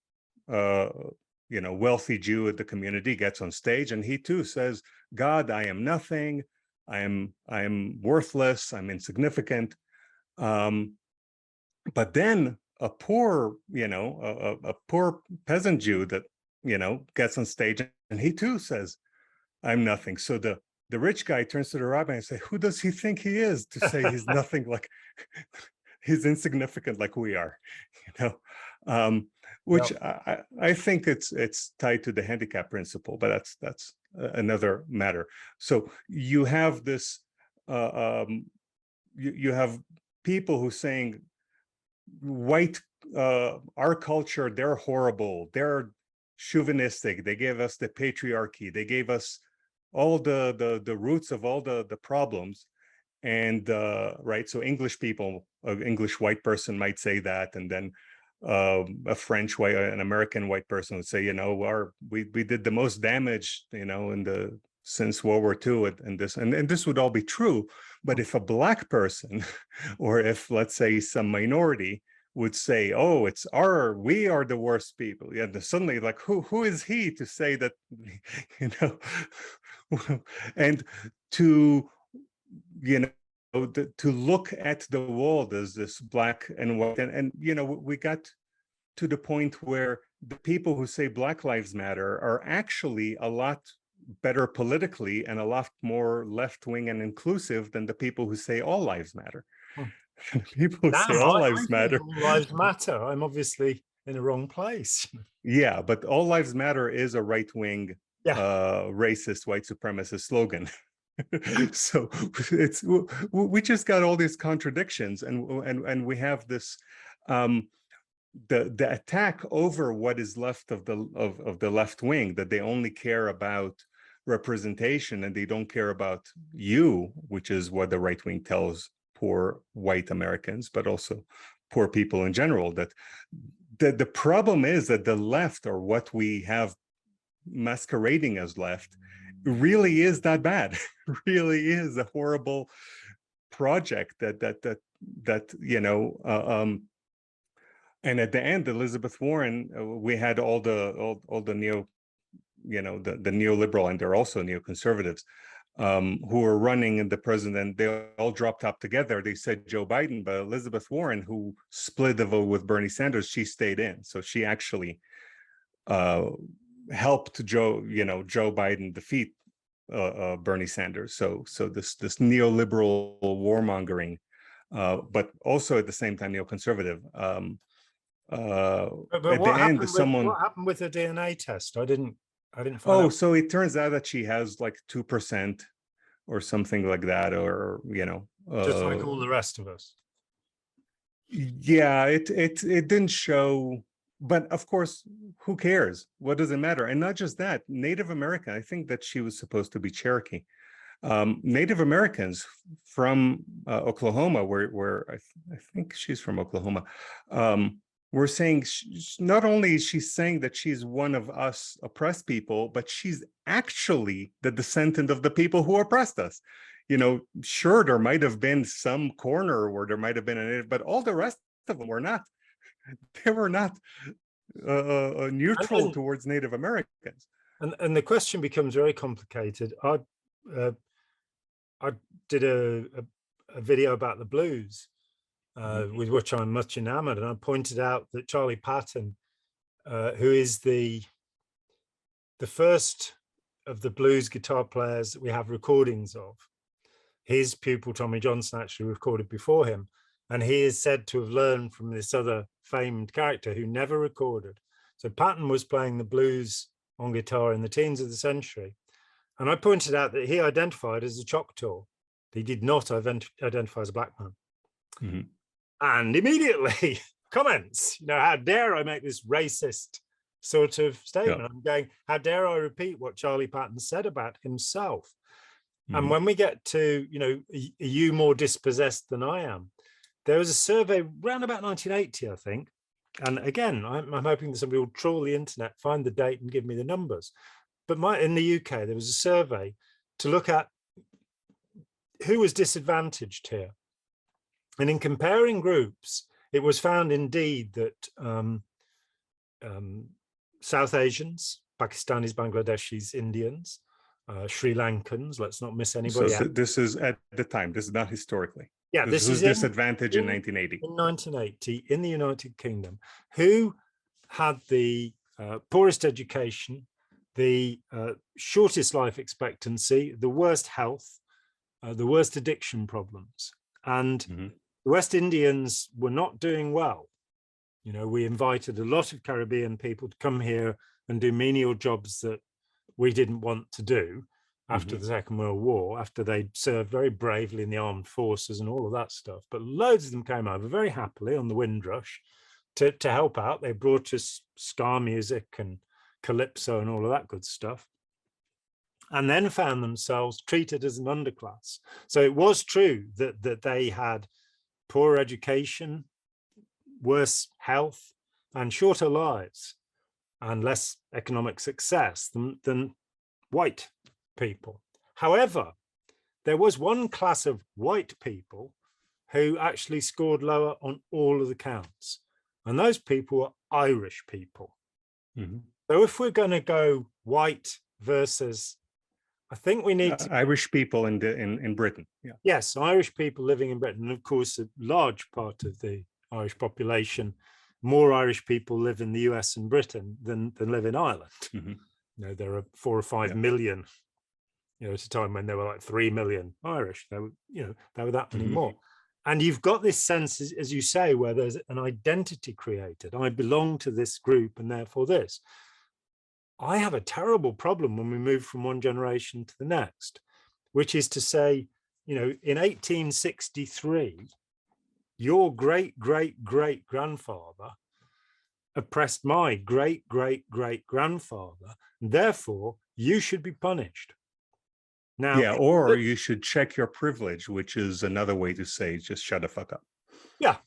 wealthy Jew at the community gets on stage and he too says, "God, I am nothing. I am worthless. I'm insignificant." But then a poor, a poor peasant Jew that gets on stage and he too says, "I'm nothing." So the rich guy turns to the rabbi and says, "Who does he think he is to say he's nothing? Like he's insignificant, like we are?" Which I think it's tied to the handicap principle, but that's another matter. So you have this, you have people who saying white, our culture, they're horrible, they're chauvinistic, they gave us the patriarchy, they gave us all the roots of all the problems. And right, so English people, an English white person might say that, and then a French white, an American white person would say, we did the most damage, since World War II, and this would all be true. But if a black person, or if let's say some minority would say, "Oh, we are the worst people," yeah, suddenly like who is he to say that, and to to look at the world as this black and white, and we got to the point where the people who say Black Lives Matter are actually a lot better politically and a lot more left-wing and inclusive than the people who say all lives matter. People who say all lives matter. All lives matter. I'm obviously in the wrong place. Yeah, but all lives matter is a right-wing, racist, white supremacist slogan. So it's we just got all these contradictions, and we have this the attack over what is left of the left wing, that they only care about representation and they don't care about you, which is what the right wing tells poor white Americans, but also poor people in general, that the problem is that the left, or what we have masquerading as left, really is that bad. Really is a horrible project that and at the end, Elizabeth Warren, we had all the neo, the neoliberal, and they're also neoconservatives, who were running in the president. They all dropped up together. They said Joe Biden, but Elizabeth Warren, who split the vote with Bernie Sanders, she stayed in. So she actually helped Joe Biden defeat Bernie Sanders. So this neoliberal warmongering, but also at the same time neoconservative. But what happened with the DNA test? I didn't find out. So it turns out that she has like 2% or something like that, or just like all the rest of us. Yeah, it didn't show, but of course, who cares? What does it matter? And not just that, Native American, I think that she was supposed to be Cherokee. Native Americans from Oklahoma, where I think she's from Oklahoma, we're saying not only is she saying that she's one of us oppressed people, but she's actually the descendant of the people who oppressed us. Sure, there might have been some corner where there might have been a native, but all the rest of them were not. They were not neutral towards Native Americans. And the question becomes very complicated. I did a video about the blues, with which I'm much enamored, and I pointed out that Charlie Patton, who is the first of the blues guitar players that we have recordings of, his pupil Tommy Johnson actually recorded before him, and he is said to have learned from this other famed character who never recorded. So Patton was playing the blues on guitar in the teens of the century, and I pointed out that he identified as a Choctaw. He did not identify as a black man. Mm-hmm. And immediately comments, how dare I make this racist sort of statement? Yeah. I'm going, how dare I repeat what Charlie Patton said about himself? Mm-hmm. And when we get to, are you more dispossessed than I am? There was a survey around about 1980, I think. And again, I'm hoping that somebody will trawl the internet, find the date and give me the numbers. But in the UK, there was a survey to look at who was disadvantaged here. And in comparing groups, it was found indeed that South Asians, Pakistanis, Bangladeshis, Indians, Sri Lankans, let's not miss anybody out. So this is at the time, this is not historically. Yeah, this is disadvantage in 1980. In 1980, in the United Kingdom, who had the poorest education, the shortest life expectancy, the worst health, the worst addiction problems. And the West Indians were not doing well. We invited a lot of Caribbean people to come here and do menial jobs that we didn't want to do after the Second World War, after they served very bravely in the armed forces and all of that stuff. But loads of them came over very happily on the Windrush to help out. They brought us ska music and calypso and all of that good stuff, and then found themselves treated as an underclass. So it was true that they had poor education, worse health, and shorter lives, and less economic success than white people. However, there was one class of white people who actually scored lower on all of the counts, and those people were Irish people. So if we're going to go white versus, I think we need Irish people in Britain. Yeah. Yes, Irish people living in Britain. And of course, a large part of the Irish population, more Irish people live in the US and Britain than live in Ireland. There are 4 or 5 million. At a time when there were like 3 million Irish, there were that many more. And you've got this sense, as you say, where there's an identity created. I belong to this group, and therefore this. I have a terrible problem when we move from one generation to the next, which is to say, in 1863, your great-great-great-grandfather oppressed my great-great-great-grandfather, and therefore you should be punished. Now, yeah, or you should check your privilege, which is another way to say just shut the fuck up. Yeah.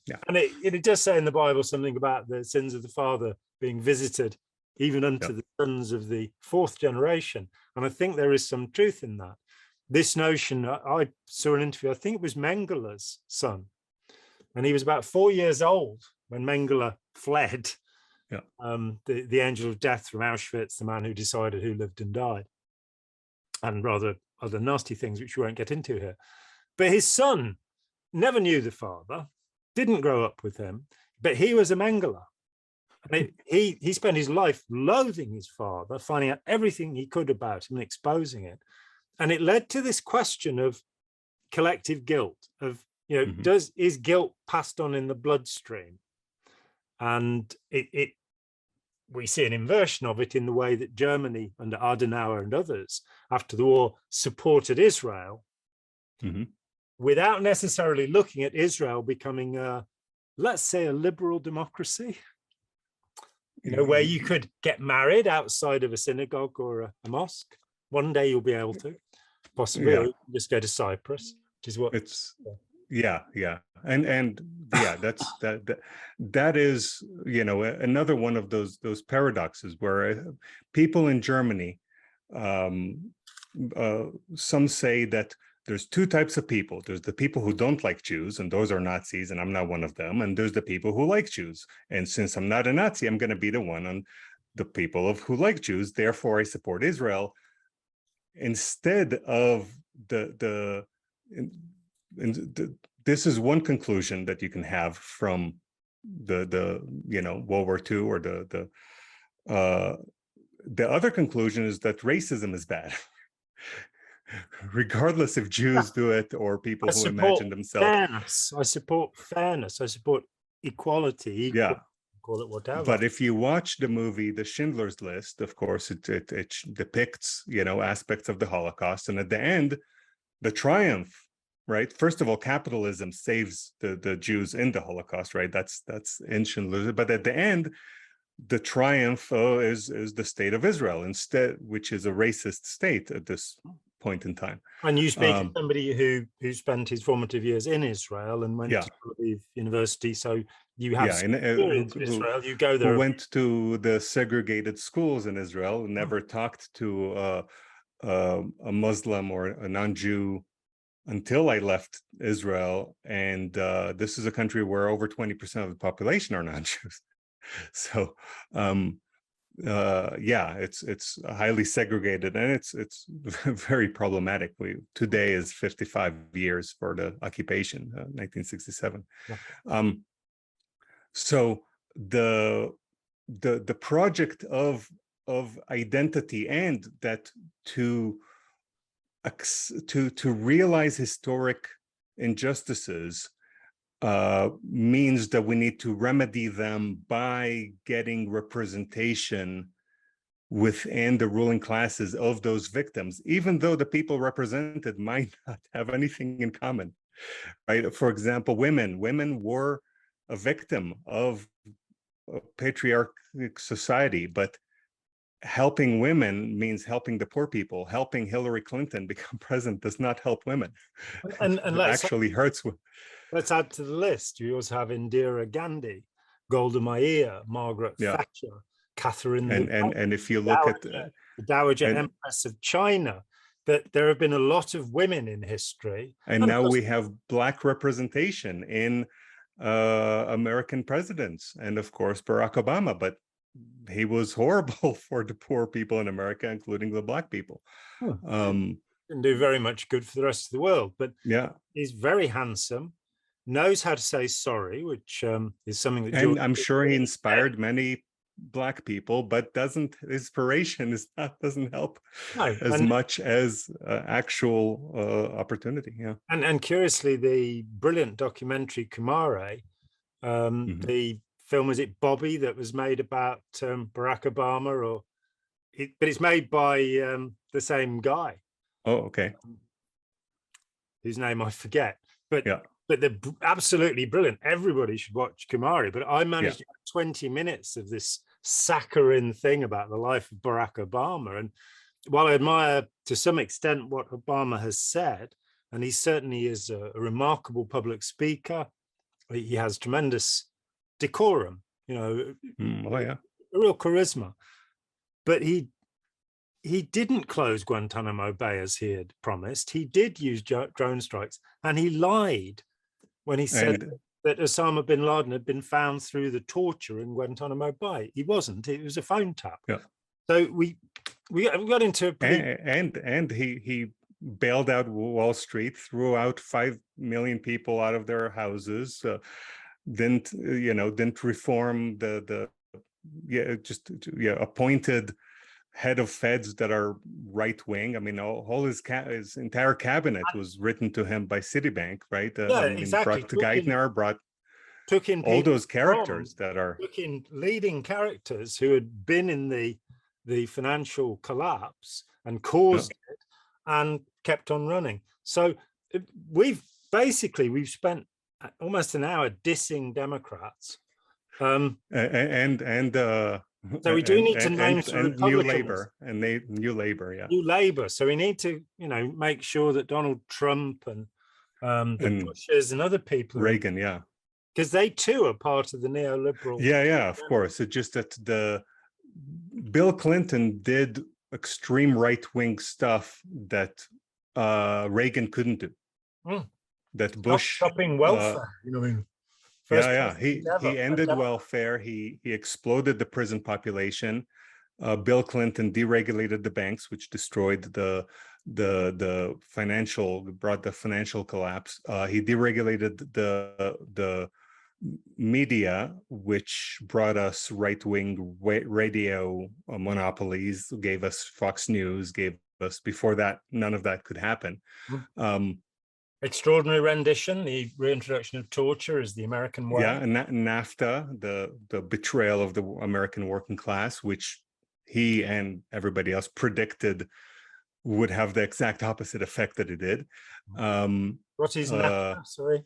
Yeah. And it does say in the Bible something about the sins of the father being visited even unto the sons of the fourth generation. And I think there is some truth in that. This notion, I saw an interview, I think it was Mengele's son, and he was about 4 years old when Mengele fled the angel of death from Auschwitz, the man who decided who lived and died, and rather other nasty things which we won't get into here. But his son never knew the father, didn't grow up with him, but he was a Mengele. And he spent his life loathing his father, finding out everything he could about him and exposing it. And it led to this question of collective guilt, of, is guilt passed on in the bloodstream? And we see an inversion of it in the way that Germany under Adenauer and others after the war supported Israel, without necessarily looking at Israel becoming let's say a liberal democracy, where you could get married outside of a synagogue or a mosque. One day you'll be able to, possibly just go to Cyprus, which is what it's. Yeah. And that is, another one of those paradoxes where people in Germany, some say that there's two types of people. There's the people who don't like Jews, and those are Nazis, and I'm not one of them. And there's the people who like Jews. And since I'm not a Nazi, I'm going to be the one on the people who like Jews. Therefore, I support Israel. Instead of this is one conclusion that you can have from the World War II, or the other conclusion is that racism is bad. Regardless if Jews do it or people who imagine themselves. Fairness. I support fairness. I support equality. Call it whatever. But if you watch the movie The Schindler's List, of course, it depicts aspects of the Holocaust, and at the end, the triumph. Right. First of all, capitalism saves the Jews in the Holocaust. Right. That's in Schindler's. But at the end, the triumph is the state of Israel instead, which is a racist state at this point in time. And you speak of somebody who spent his formative years in Israel and went to Tel Aviv University. So you have experience in Israel. You go there. Who went to the segregated schools in Israel, never talked to a Muslim or a non-Jew until I left Israel. And this is a country where over 20% of the population are non-Jews. So it's highly segregated, and it's very problematic. Today is 55 years for the occupation, 1967. So the project of identity, and that to realize historic injustices means that we need to remedy them by getting representation within the ruling classes of those victims, even though the people represented might not have anything in common, right? For example, women were a victim of a patriarchic society, but helping women means helping the poor people. Helping Hillary Clinton become president does not help women. And it actually hurts women. Let's add to the list. You also have Indira Gandhi, Golda Meir, Margaret Thatcher, Catherine. And if you look at the Dowager Empress of China, that there have been a lot of women in history. And now we have Black representation in American presidents, and of course Barack Obama, but he was horrible for the poor people in America, including the Black people. Didn't do very much good for the rest of the world, but he's very handsome, knows how to say sorry, which is something that I'm sure he inspired many Black people, but inspiration doesn't help as much as actual opportunity. And curiously, the brilliant documentary Kumare, the film, is it Bobby, that was made about Barack Obama, but it's made by the same guy, Oh, okay. Whose name I forget, but Yeah. but they're absolutely brilliant. Everybody should watch Kumari. But I managed Yeah. 20 minutes of this saccharine thing about the life of Barack Obama. And while I admire to some extent what Obama has said, and he certainly is a remarkable public speaker, he has tremendous decorum, Oh, yeah. a real charisma. But he didn't close Guantanamo Bay as he had promised. He did use drone strikes, and he lied when he said that Osama bin Laden had been found through the torture in Guantanamo Bay. He wasn't. It was a phone tap. Yeah. So we got into a pretty... and he bailed out Wall Street, threw out 5 million people out of their houses, didn't reform the appointed head of feds that are right wing. I mean, all his entire cabinet was written to him by Citibank, right? Exactly. Brought Geithner, took in all those characters that are took in leading characters who had been in the financial collapse and caused it, and kept on running. So we've spent almost an hour dissing Democrats. So we do need to name some Republicans. New Labor, yeah. New Labor. So we need to, make sure that Donald Trump and the Bushes and other people, Reagan, yeah, because they too are part of the neoliberal. Yeah, of course. It's just that Bill Clinton did extreme right-wing stuff that Reagan couldn't do. That Bush stopping welfare. He ended welfare. He exploded the prison population. Bill Clinton deregulated the banks, which destroyed brought the financial collapse. He deregulated the media, which brought us right-wing radio monopolies, gave us Fox News, before that, none of that could happen. Extraordinary rendition, the reintroduction of torture is the American way. Yeah, and NAFTA, the betrayal of the American working class, which he and everybody else predicted would have the exact opposite effect that it did. What is NAFTA? Sorry.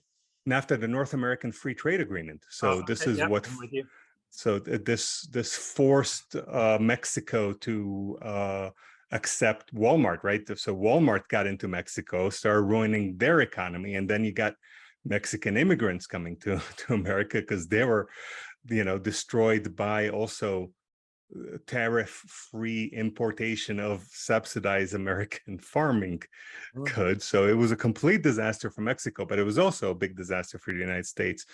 NAFTA, the North American Free Trade Agreement. So this is what. So this forced Mexico to accept Walmart, right? So Walmart got into Mexico, started ruining their economy, and then you got Mexican immigrants coming to America because they were, destroyed by also tariff-free importation of subsidized American farming goods. So it was a complete disaster for Mexico, but it was also a big disaster for the United States.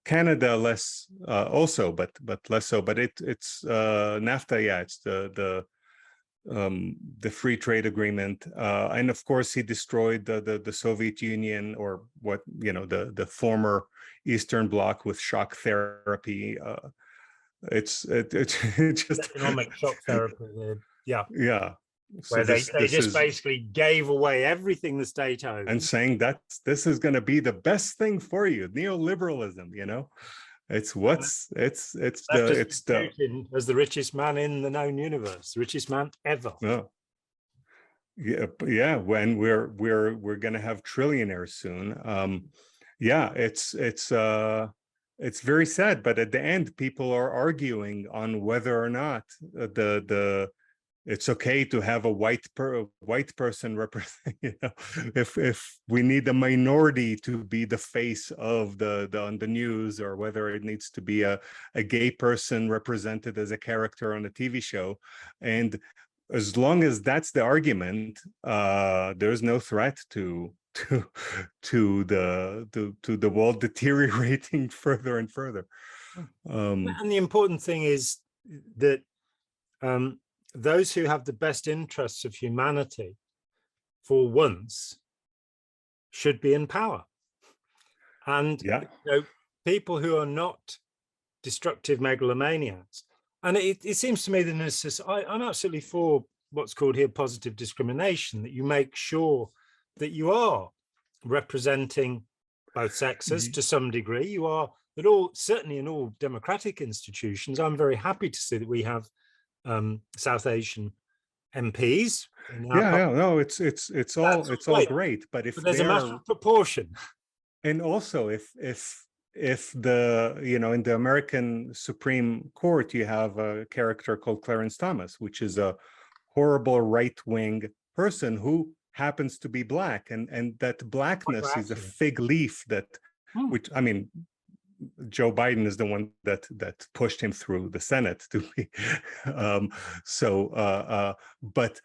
Canada less, also, but less so. But it's NAFTA, yeah, it's the free trade agreement, and of course he destroyed the Soviet Union, or what the former Eastern Bloc, with shock therapy. It's just economic shock therapy. Yeah. So where they just basically gave away everything the state owed, and saying that this is going to be the best thing for you, neoliberalism. It's Putin as the richest man in the known universe, the richest man ever. Yeah. When we're going to have trillionaires soon. It's very sad, but at the end, people are arguing on whether or not it's okay to have a white person represent. If we need a minority to be the face of on the news, or whether it needs to be a gay person represented as a character on a TV show. And as long as that's the argument, there's no threat to the world deteriorating further and further. And the important thing is that those who have the best interests of humanity, for once, should be in power. And people who are not destructive megalomaniacs. And it seems to me that I'm absolutely for what's called here positive discrimination, that you make sure that you are representing both sexes to some degree. You are certainly in all democratic institutions. I'm very happy to see that we have South Asian MPs. Yeah, no, it's all great, but if But there's a matter of proportion. And also if the, in the American Supreme Court, you have a character called Clarence Thomas, which is a horrible right-wing person who happens to be black, and that blackness is a fig leaf that, which, I mean, Joe Biden is the one that pushed him through the Senate to be, but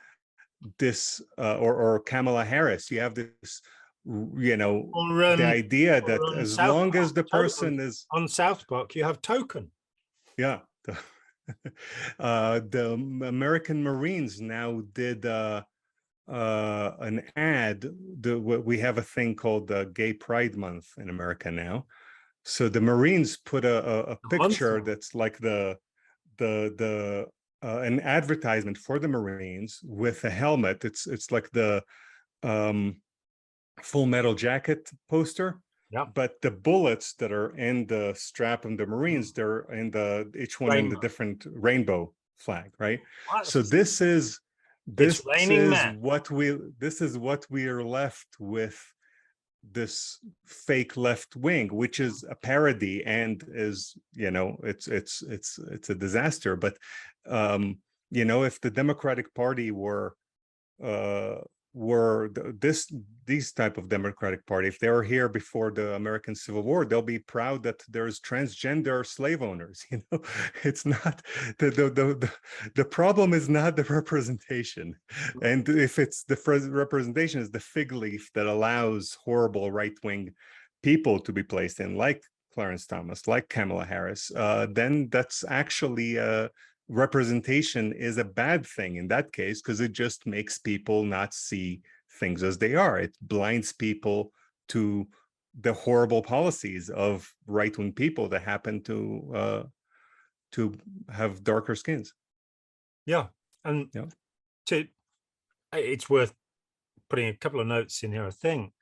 this or Kamala Harris, you have this, the idea that as long as the person is on South Park, you have token. Yeah. The American Marines now did an ad. We have a thing called the Gay Pride Month in America now. So the Marines put a picture that's like an advertisement for the Marines with a helmet. It's like the Full Metal Jacket poster. Yeah. But the bullets that are in the strap of the Marines, they're in each one in the different rainbow flag, right? Wow. So this is what we are left with, this fake left wing, which is a parody and is, it's a disaster. But if the Democratic Party were these type of Democratic Party, if they were here before the American Civil War, they'll be proud that there's transgender slave owners. It's not the problem is not the representation, and if it's the representation is the fig leaf that allows horrible right-wing people to be placed in, like Clarence Thomas, like Kamala Harris, then that's actually representation is a bad thing in that case, because it just makes people not see things as they are. It blinds people to the horrible policies of right-wing people that happen to have darker skins. Yeah, and it's worth putting a couple of notes in here. I think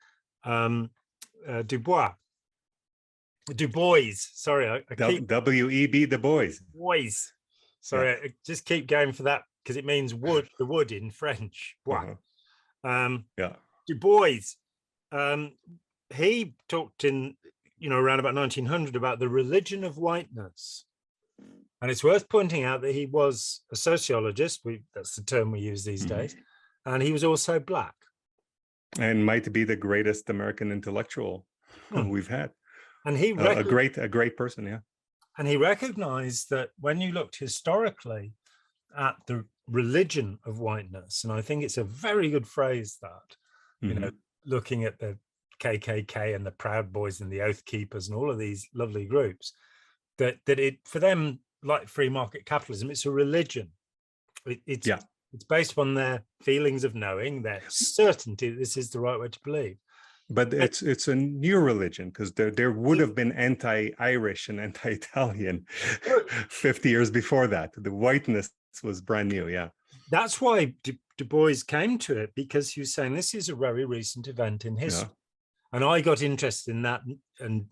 Du Bois. Sorry, I keep W.E.B. Du Bois. Sorry, I just keep going for that because it means wood, the wood in French. Du Bois, he talked in, around about 1900 about the religion of whiteness. And it's worth pointing out that he was a sociologist. That's the term we use these days. And he was also black. And might be the greatest American intellectual we've had. And he a great person, yeah. And he recognized that when you looked historically at the religion of whiteness, and I think it's a very good phrase that, looking at the KKK and the Proud Boys and the Oath Keepers and all of these lovely groups, that it, for them, like free market capitalism, it's a religion. It's based upon their feelings of knowing, their certainty that this is the right way to believe. But it's a new religion, because there would have been anti-Irish and anti-Italian 50 years before that. The whiteness was brand new, yeah. That's why Du Bois came to it, because he was saying this is a very recent event in history. Yeah. And I got interested in that, and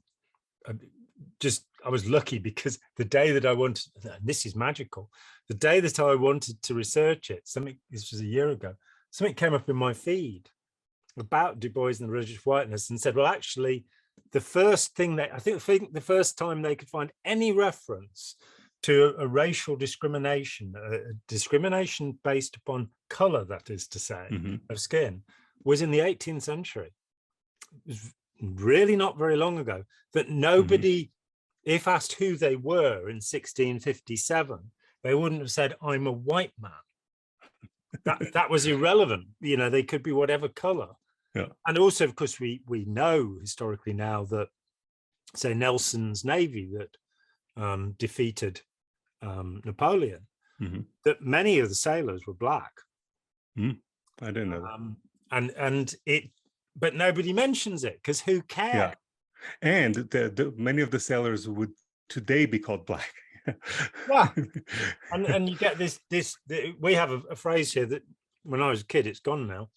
I was lucky, because the day that I wanted, this is magical, the day that I wanted to research it, this was a year ago, something came up in my feed about Du Bois and the religious whiteness, and said, well, actually, the first thing I think the first time they could find any reference to a racial discrimination, a discrimination based upon color, that is to say, of skin, was in the 18th century. It was really not very long ago, that nobody, if asked who they were in 1657, they wouldn't have said, I'm a white man. That was irrelevant. They could be whatever color. Yeah. And also, of course, we know historically now that, say, Nelson's navy that defeated Napoleon, that many of the sailors were black. I didn't know that. But nobody mentions it, because who cares? Yeah. And many of the sailors would today be called black. Yeah. And you get this we have a phrase here that when I was a kid, it's gone now,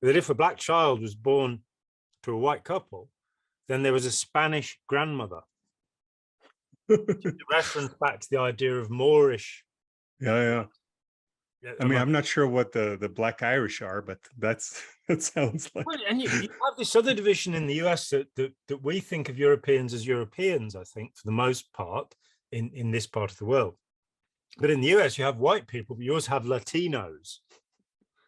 that if a black child was born to a white couple, then there was a Spanish grandmother. The reference back to the idea of Moorish. Yeah. I mean, I'm not sure what the Black Irish are, but that sounds like. Well, and you have this other division in the US that we think of Europeans as Europeans, I think, for the most part, in this part of the world. But in the US, you have white people, but you also have Latinos.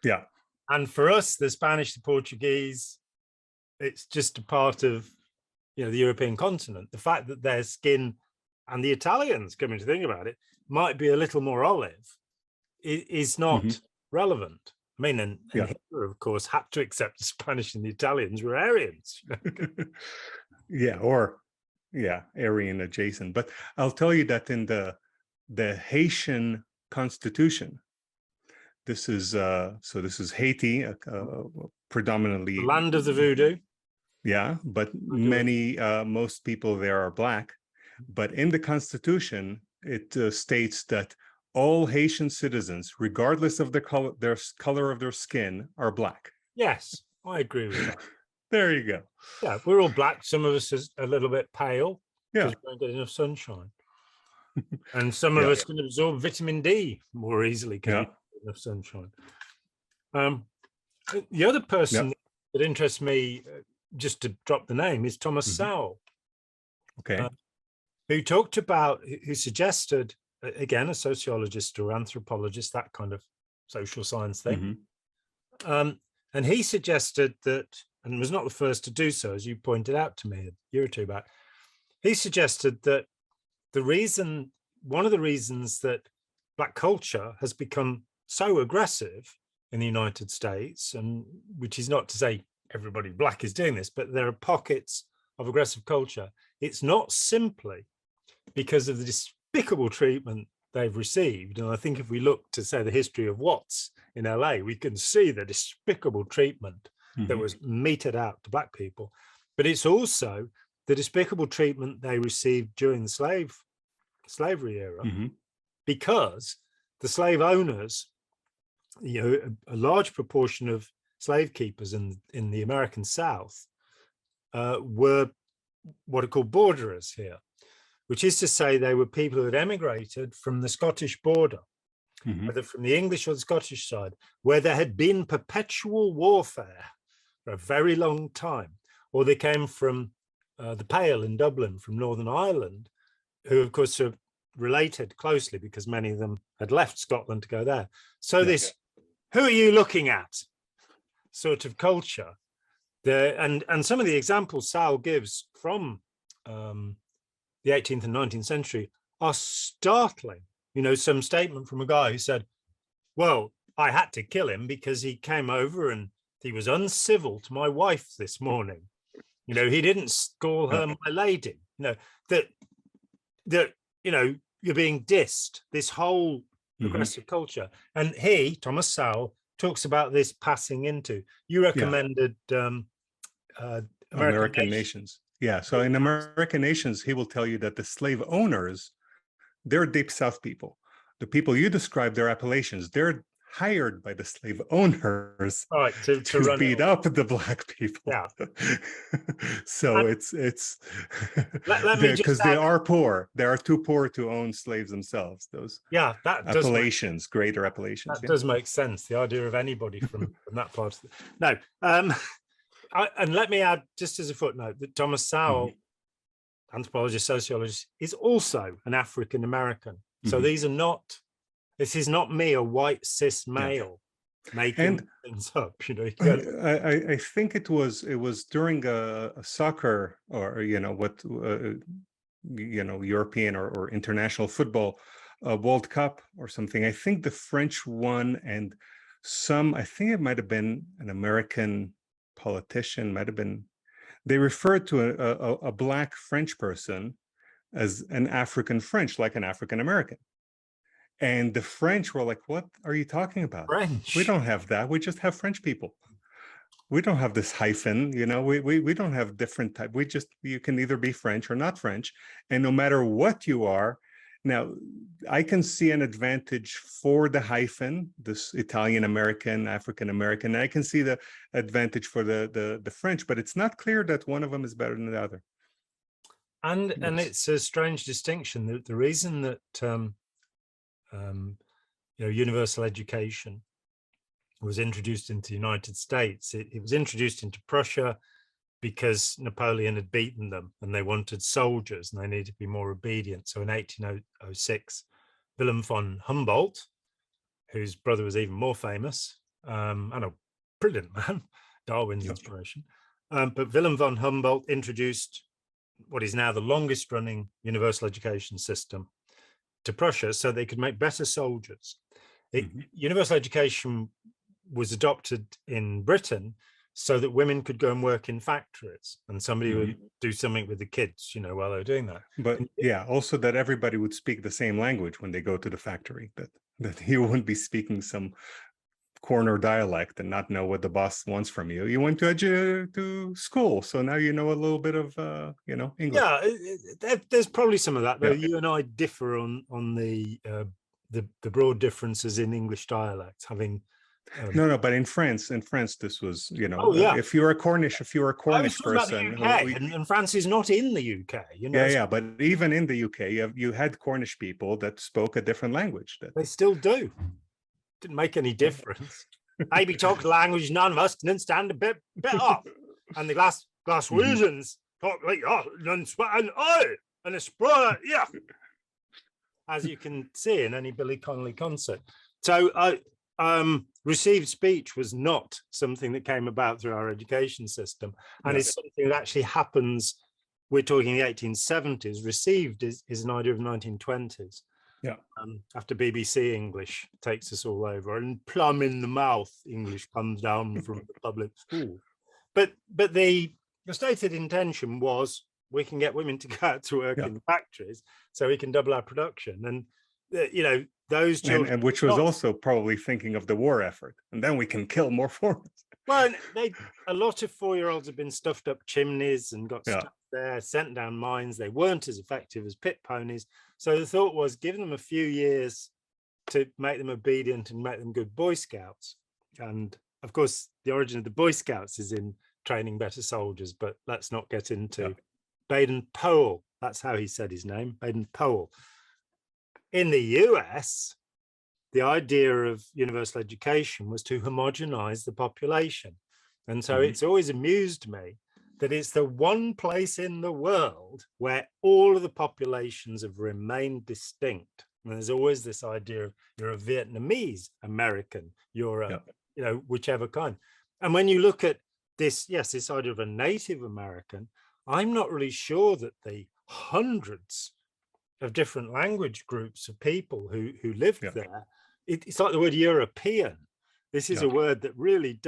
Yeah. And for us, the Spanish, the Portuguese, it's just a part of, the European continent. The fact that their skin, and the Italians, coming to think about it, might be a little more olive is not relevant. I mean, and Hitler, of course, had to accept the Spanish and the Italians were Aryans. Aryan adjacent. But I'll tell you that in the Haitian Constitution, this is Haiti, predominantly The land of the voodoo. Yeah, but most people there are Black. But in the Constitution, it states that all Haitian citizens, regardless of their color of their skin, are Black. Yes, I agree with that. There you go. Yeah, we're all Black. Some of us is a little bit pale because we don't get enough sunshine. And some of us can absorb vitamin D more easily because we get enough sunshine. The other person that interests me, just to drop the name, is Thomas Sowell. Okay. Who suggested, again, a sociologist or anthropologist, that kind of social science thing. And he suggested that, and was not the first to do so, as you pointed out to me a year or two back, he suggested that one of the reasons that Black culture has become so aggressive in the United States, and which is not to say everybody Black is doing this, but there are pockets of aggressive culture. It's not simply because of the despicable treatment they've received. And I think if we look to, say, the history of Watts in LA, we can see the despicable treatment that was meted out to Black people. But it's also the despicable treatment they received during the slavery era, because the slave owners, a large proportion of slave keepers in the American South were what are called borderers here, which is to say they were people who had emigrated from the Scottish border, whether from the English or the Scottish side, where there had been perpetual warfare for a very long time, or they came from the Pale in Dublin, from Northern Ireland, who of course are related closely because many of them had left Scotland to go there. So who are you looking at sort of culture there, and some of the examples Sal gives from the 18th and 19th century are startling. Some statement from a guy who said, well, I had to kill him because he came over and he was uncivil to my wife this morning. He didn't call her my lady. That you're being dissed, this whole aggressive culture. And Thomas Sowell, talks about this passing into. You recommended American Nations. Yeah, so in American Nations, he will tell you that the slave owners, they're Deep South people. The people you described, they're Appalachians. They're hired by the slave owners to beat up the Black people. Yeah. So it's because they are poor. They are too poor to own slaves themselves. Those Appalachians, greater Appalachians. That does make sense. The idea of anybody from that part. And let me add, just as a footnote, that Thomas Sowell, anthropologist, sociologist, is also an African American. So this is not me, a white cis male, making things up. I think it was during a soccer or European or international football World Cup or something. I think the French won, and I think it might have been an American politician, they referred to a Black French person as an African French, like an African American. And the French were like, what are you talking about? French. We don't have that. We just have French people. We don't have this hyphen, we don't have different type. You can either be French or not French. And no matter what you are, now I can see an advantage for the hyphen, this Italian American, African American. I can see the advantage for the French, but it's not clear that one of them is better than the other. And it's a strange distinction. The reason that universal education was introduced into the United States. It was introduced into Prussia because Napoleon had beaten them and they wanted soldiers and they needed to be more obedient. So in 1806, Wilhelm von Humboldt, whose brother was even more famous, and a brilliant man, Darwin's inspiration, but Wilhelm von Humboldt introduced what is now the longest running universal education system to Prussia so they could make better soldiers. Universal education was adopted in Britain so that women could go and work in factories and somebody would do something with the kids, while they were doing that. But also that everybody would speak the same language when they go to the factory, that you wouldn't be speaking some corner dialect and not know what the boss wants from you. You went to school, so now you know a little bit of English. Yeah, there's probably some of that, though. You and I differ on the broad differences in English dialects, having no, but in France, this was, if you're a Cornish person, and France is not in the UK, but even in the UK, you had Cornish people that spoke a different language. That they still do. Didn't make any difference. Maybe talk language none of us can understand a bit off, and the glass regions talk like and explore, as you can see in any Billy Connolly concert. So received speech was not something that came about through our education system, and it's something that actually happens. We're talking the 1870s. Received is an idea of the 1920s. After BBC English takes us all over, and plum in the mouth English comes down from the public school. But the stated intention was we can get women to go out to work in factories so we can double our production. And those children, and which was also probably thinking of the war effort, and then we can kill more foreigners. Well, a lot of 4-year-olds have been stuffed up chimneys and got stuck there, sent down mines. They weren't as effective as pit ponies. So the thought was give them a few years to make them obedient and make them good Boy Scouts. And of course, the origin of the Boy Scouts is in training better soldiers, but let's not get into Baden-Powell. That's how he said his name, Baden-Powell. In the US, the idea of universal education was to homogenize the population. And so it's always amused me that it's the one place in the world where all of the populations have remained distinct. And there's always this idea of you're a Vietnamese American, you're a, whichever kind. And when you look at this, this idea of a Native American, I'm not really sure that the hundreds of different language groups of people who lived there, it's like the word European. This is a word that really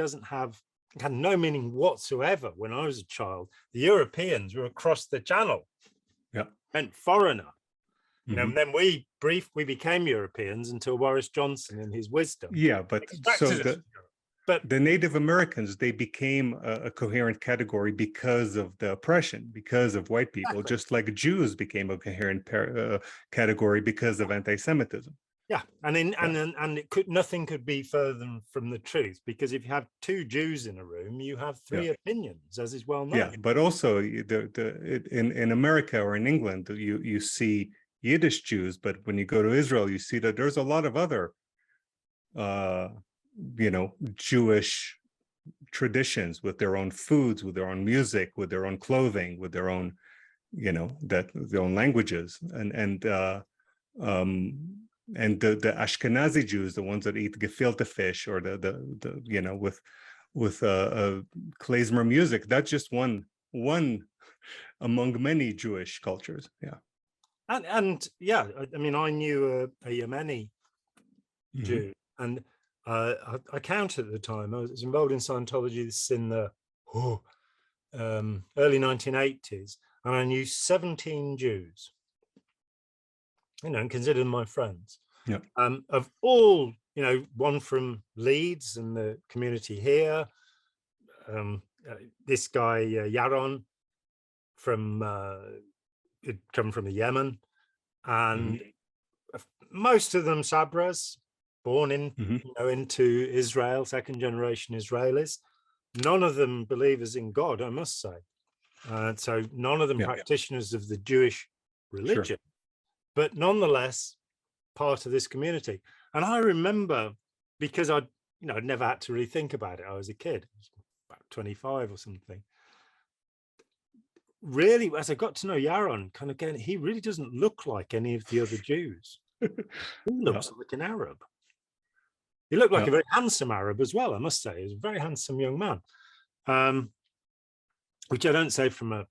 had no meaning whatsoever when I was a child. The Europeans were across the channel, meant foreigner. And then we became Europeans until Boris Johnson, in his wisdom, but the Native Americans, they became a coherent category because of the oppression, because of white people, just like Jews became a coherent category because of anti-Semitism. And nothing could be further from the truth, because if you have two Jews in a room, you have three opinions, as is well known. Yeah, but also in America or in England, you see Yiddish Jews, but when you go to Israel, you see that there's a lot of other Jewish traditions with their own foods, with their own music, with their own clothing, with their own, their own languages, and the Ashkenazi Jews, the ones that eat gefilte fish, or the with klezmer music. That's just one among many Jewish cultures. I mean, I knew a Yemeni Jew, and I counted at the time. I was involved in Scientology. This is in the early 1980s, and I knew 17 Jews. And consider them my friends. Of all, one from Leeds and the community here. This guy Yaron had come from the Yemen, and most of them Sabras, born into Israel, second generation Israelis. None of them believers in God, I must say. So none of them practitioners of the Jewish religion, but nonetheless part of this community. And I remember, because I'd never had to really think about it. I was a kid, about 25 or something. Really, as I got to know Yaron, kind of again, he really doesn't look like any of the other Jews. He looks like an Arab. He looked like a very handsome Arab as well, I must say. He was a very handsome young man, which I don't say from a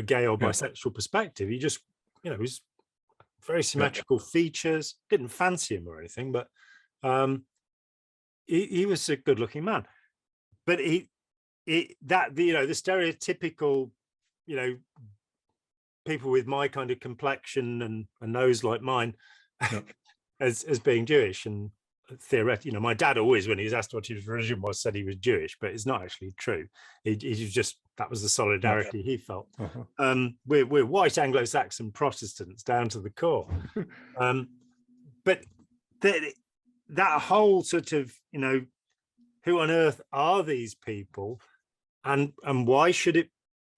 gay or bisexual perspective. He just, he was very symmetrical features. Didn't fancy him or anything, but he was a good-looking man. But the stereotypical, people with my kind of complexion and nose like mine, as being Jewish. And theoretically, my dad always, when he was asked what his religion was, said he was Jewish, but it's not actually true. He was just, that was the solidarity he felt. We're white Anglo-Saxon Protestants down to the core. But that whole sort of, who on earth are these people, and why should it,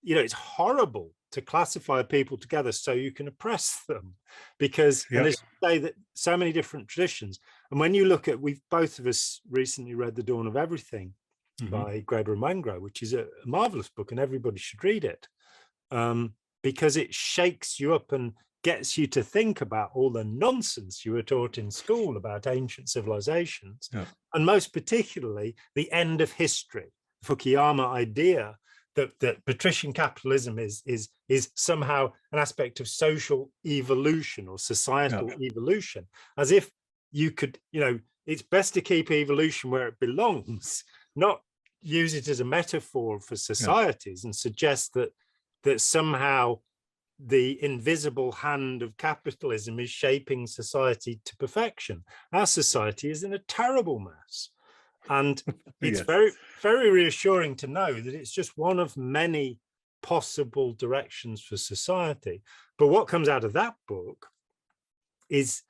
it's horrible to classify people together so you can oppress them, because and they say that so many different traditions. And when you look at, we've both of us recently read The Dawn of Everything by Graeber and Wengrow, which is a marvelous book, and everybody should read it, because it shakes you up and gets you to think about all the nonsense you were taught in school about ancient civilizations, and most particularly the end of history, Fukuyama idea that patrician capitalism is somehow an aspect of social evolution or societal evolution, as if you could, it's best to keep evolution where it belongs, not use it as a metaphor for societies and suggest that somehow the invisible hand of capitalism is shaping society to perfection. Our society is in a terrible mess. And it's very, very reassuring to know that it's just one of many possible directions for society. But what comes out of that book is,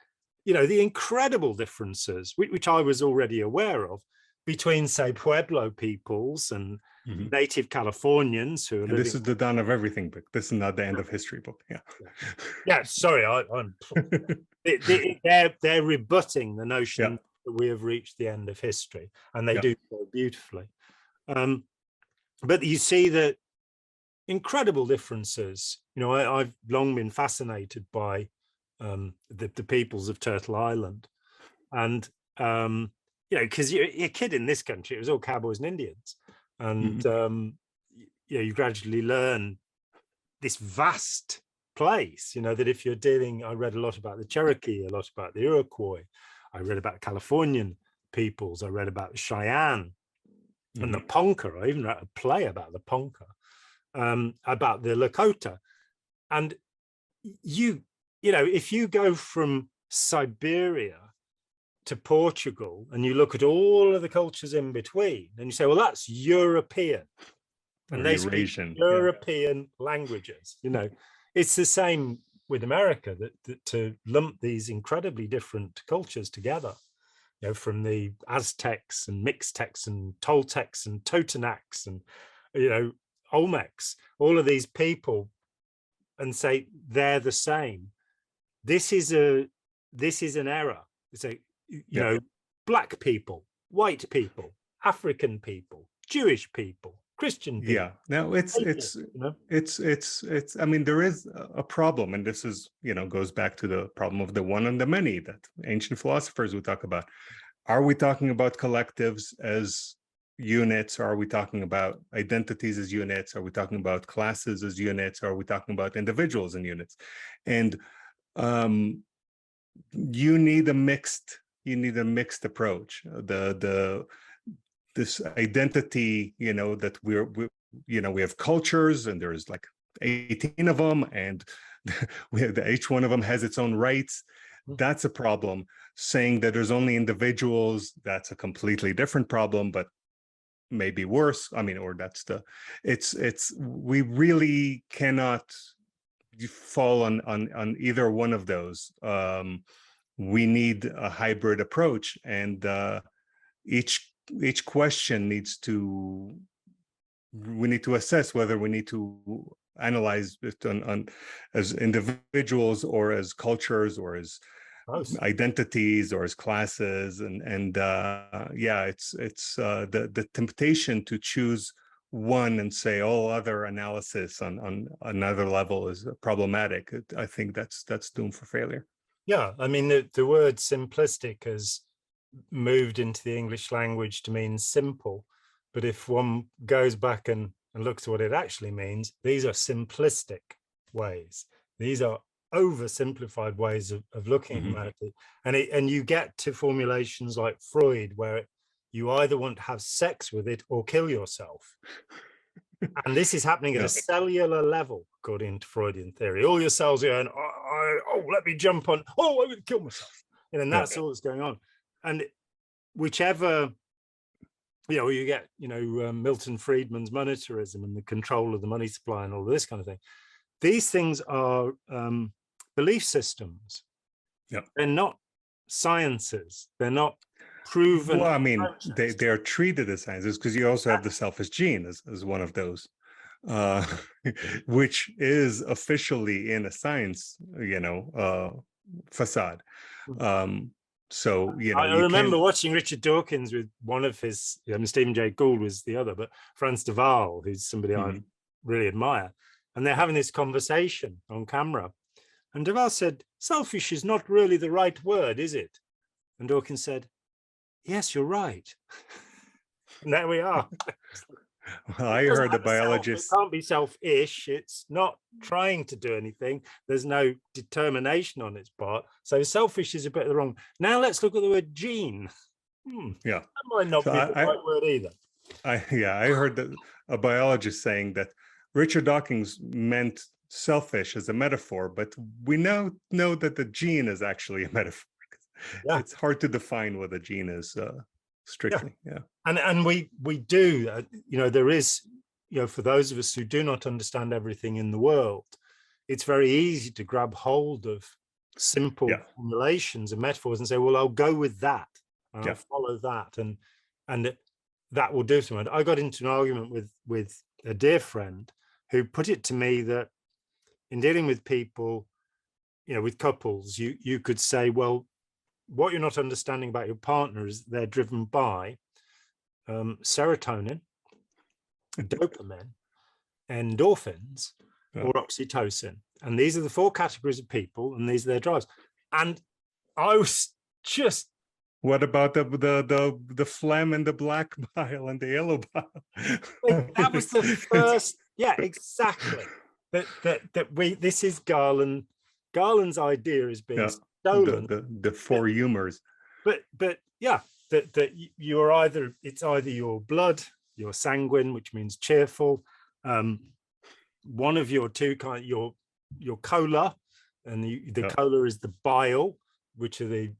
the incredible differences, which I was already aware of, between, say, Pueblo peoples and native Californians who are living... This is the Dawn of Everything book. This is not the End of History book. Sorry, they're rebutting the notion that we have reached the end of history, and they do so beautifully. But you see the incredible differences. I've long been fascinated by the peoples of Turtle Island, and because you're a kid in this country, it was all cowboys and Indians, and you gradually learn this vast place. That if you're dealing, I read a lot about the Cherokee, a lot about the Iroquois. I read about Californian peoples. I read about the Cheyenne and the Ponca. I even wrote a play about the Ponca, about the Lakota. And if you go from Siberia to Portugal and you look at all of the cultures in between, and you say, well, that's European, and they speak European languages. It's the same with America, that to lump these incredibly different cultures together, from the Aztecs and Mixtecs and Toltecs and Totonacs and Olmecs, all of these people, and say they're the same. This is an error. It's black people, white people, African people, Jewish people, Christian people. No, it's I mean, there is a problem, and this is, goes back to the problem of the one and the many that ancient philosophers would talk about. Are we talking about collectives as units? Or are we talking about identities as units? Are we talking about classes as units? Or are we talking about individuals in units? And you need a mixed approach. This identity, that we have cultures, and there's like 18 of them, and each one of them has its own rights. That's a problem. Saying that there's only individuals, that's a completely different problem, but maybe worse. I mean, or we really cannot fall on either one of those. We need a hybrid approach, and each question we need to assess whether we need to analyze it on as individuals or as cultures or as identities or as classes, and yeah, it's the temptation to choose one and say all other analysis on another level is problematic. I think that's doomed for failure. Yeah, I mean the word simplistic has moved into the English language to mean simple, but if one goes back and looks at what it actually means, these are simplistic ways. These are oversimplified ways of looking at humanity, and you get to formulations like Freud, where you either want to have sex with it or kill yourself. And this is happening at a cellular level, according to Freudian theory. All your cells are going, oh, let me jump on, oh, I'm going to kill myself. And that's all that's going on. And whichever, you get, Milton Friedman's monetarism and the control of the money supply and all this kind of thing. These things are belief systems. They're not sciences. They're not proven. Well, I mean, they are treated as sciences because you also have the selfish gene as one of those, which is officially in a science, facade. So, I remember watching Richard Dawkins with one of his, Stephen Jay Gould was the other, but Frans de Waal, who's somebody I really admire. And they're having this conversation on camera. And de Waal said, selfish is not really the right word, is it? And Dawkins said, yes, you're right. And there we are. Well, I heard a biologist. It can't be selfish. It's not trying to do anything. There's no determination on its part. So selfish is a bit wrong. Now let's look at the word gene. Yeah. That might not be the right word either. I heard that a biologist saying that Richard Dawkins meant selfish as a metaphor, but we now know that the gene is actually a metaphor. It's hard to define what a gene is strictly. And we do, there is, for those of us who do not understand everything in the world, it's very easy to grab hold of simple formulations and metaphors and say, well, I'll go with that and I'll follow that, and that will do something. I got into an argument with a dear friend who put it to me that in dealing with people, with couples, you could say, well, what you're not understanding about your partner is they're driven by serotonin, dopamine, endorphins, or oxytocin. And these are the four categories of people, and these are their drives. And I was just... What about the phlegm and the black bile and the yellow bile? That was the first... Yeah, exactly. This is Garland. Garland's idea is being stolen. The four humors. But yeah, that you're either, it's either your blood, your sanguine, which means cheerful, one of your two kind, your cola, and the cola is the bile, which are the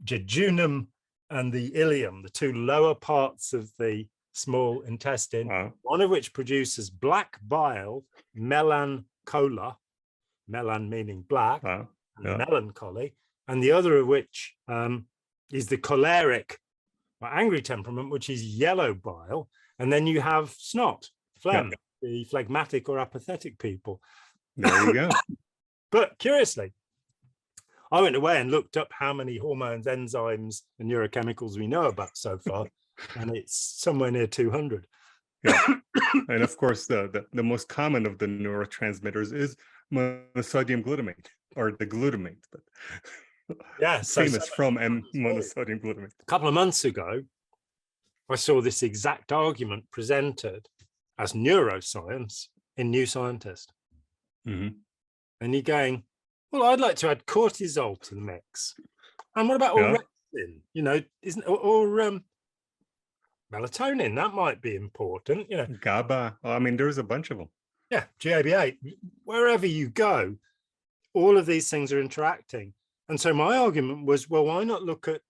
jejunum and the ileum, the two lower parts of the small intestine, one of which produces black bile, melanchola, melan meaning black, and melancholy, and the other of which is the choleric or angry temperament, which is yellow bile. And then you have snot, phlegm, the phlegmatic or apathetic people. There you go. But curiously, I went away and looked up how many hormones, enzymes, and neurochemicals we know about so far, and it's somewhere near 200. And of course, the most common of the neurotransmitters is monosodium glutamate, or the glutamate, but famous from monosodium glutamate. A couple of months ago, I saw this exact argument presented as neuroscience in New Scientist. And you're going, well, I'd like to add cortisol to the mix. And what about orexin? Or melatonin? That might be important. GABA. I mean, there's a bunch of them. Yeah, GABA. Wherever you go, all of these things are interacting. And so my argument was, well, why not look at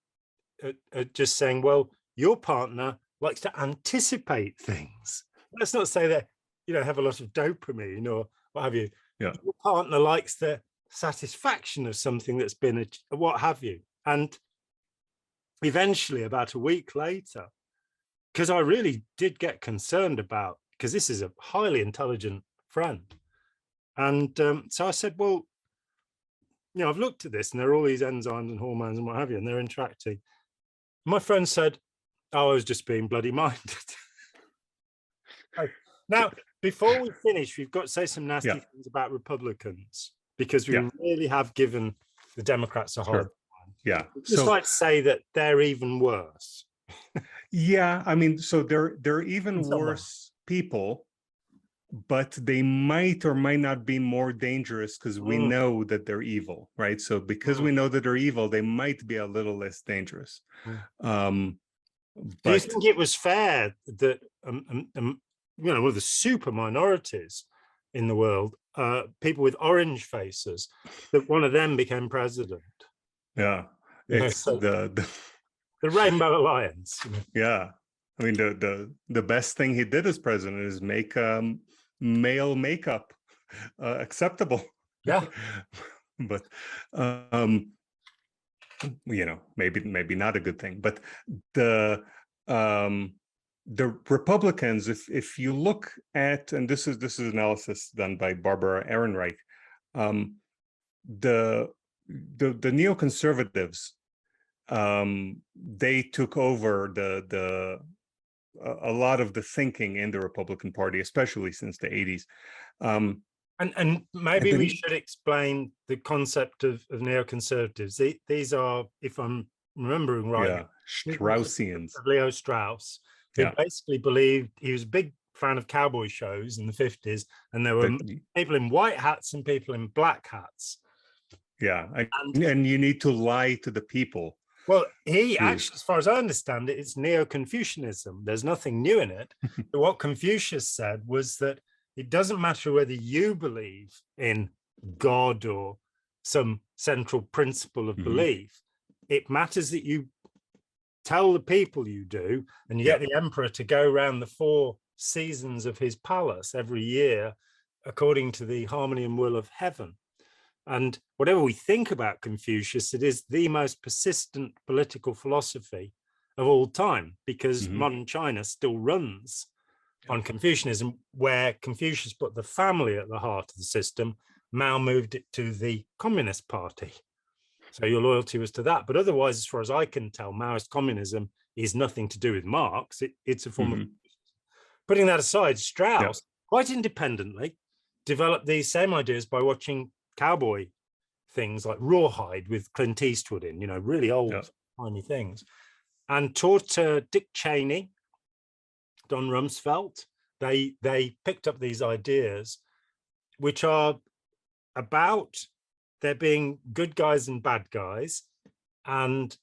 just saying, well, your partner likes to anticipate things. Let's not say that, have a lot of dopamine or what have you. Your partner likes the satisfaction of something that's been what have you. And eventually, about a week later, because I really did get concerned about, because this is a highly intelligent friend. And so I said, well, I've looked at this, and there are all these enzymes and hormones and what have you, and they're interacting. My friend said, "Oh, I was just being bloody minded." Now, before we finish, we've got to say some nasty things about Republicans, because we really have given the Democrats a hard time. Yeah. Just like to say that they're even worse. Yeah, I mean, so they're even worse people, but they might or might not be more dangerous because we know that they're evil, right? So because we know that they're evil, they might be a little less dangerous. Do you think it was fair that one of the super minorities in the world, people with orange faces, that one of them became president? Yeah, it's the Rainbow Alliance. Yeah, I mean the best thing he did as president is make male makeup acceptable. Yeah, but maybe not a good thing. But the Republicans, if you look at, and this is analysis done by Barbara Ehrenreich, the neoconservatives, they took over a lot of the thinking in the Republican Party, especially since the 80s. And maybe we should explain the concept of neoconservatives. These are, if I'm remembering right, Straussians. Leo Strauss, who basically believed, he was a big fan of cowboy shows in the 50s, and there were people in white hats and people in black hats. Yeah, and you need to lie to the people. Well, he actually, as far as I understand it, it's Neo-Confucianism. There's nothing new in it. But what Confucius said was that it doesn't matter whether you believe in God or some central principle of belief. It matters that you tell the people you do, and you get the emperor to go around the 4 seasons of his palace every year according to the harmony and will of heaven. And whatever we think about Confucius, it is the most persistent political philosophy of all time, because modern China still runs on Confucianism, where Confucius put the family at the heart of the system. Mao moved it to the Communist Party. So your loyalty was to that. But otherwise, as far as I can tell, Maoist communism is nothing to do with Marx. It's a form of... Putting that aside, Strauss, quite independently, developed these same ideas by watching cowboy things like Rawhide with Clint Eastwood in, really old, tiny things, and taught Dick Cheney, Don Rumsfeld. They picked up these ideas, which are about there being good guys and bad guys. And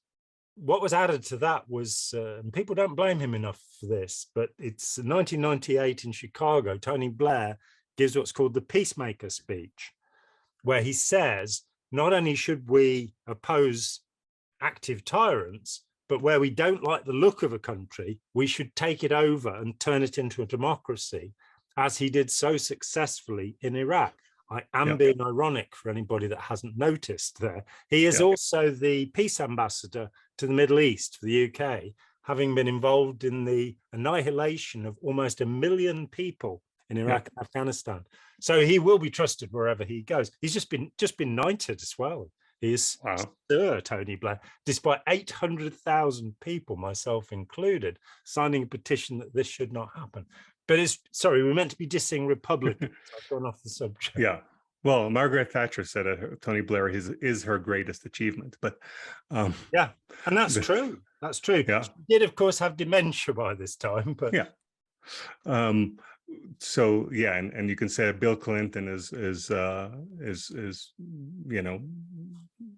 what was added to that was, and people don't blame him enough for this, but it's 1998 in Chicago, Tony Blair gives what's called the Peacemaker speech, where he says, not only should we oppose active tyrants, but where we don't like the look of a country, we should take it over and turn it into a democracy, as he did so successfully in Iraq. I am being ironic for anybody that hasn't noticed there. He is also the peace ambassador to the Middle East for the UK, having been involved in the annihilation of almost 1 million people in Iraq and Afghanistan. So he will be trusted wherever he goes. He's just been knighted as well. He is Sir Tony Blair, despite 800,000 people, myself included, signing a petition that this should not happen. But we're meant to be dissing Republicans. I've gone off the subject. Yeah. Well, Margaret Thatcher said Tony Blair is her greatest achievement. But and that's true. That's true. Yeah. She did, of course, have dementia by this time. But so and you can say Bill Clinton is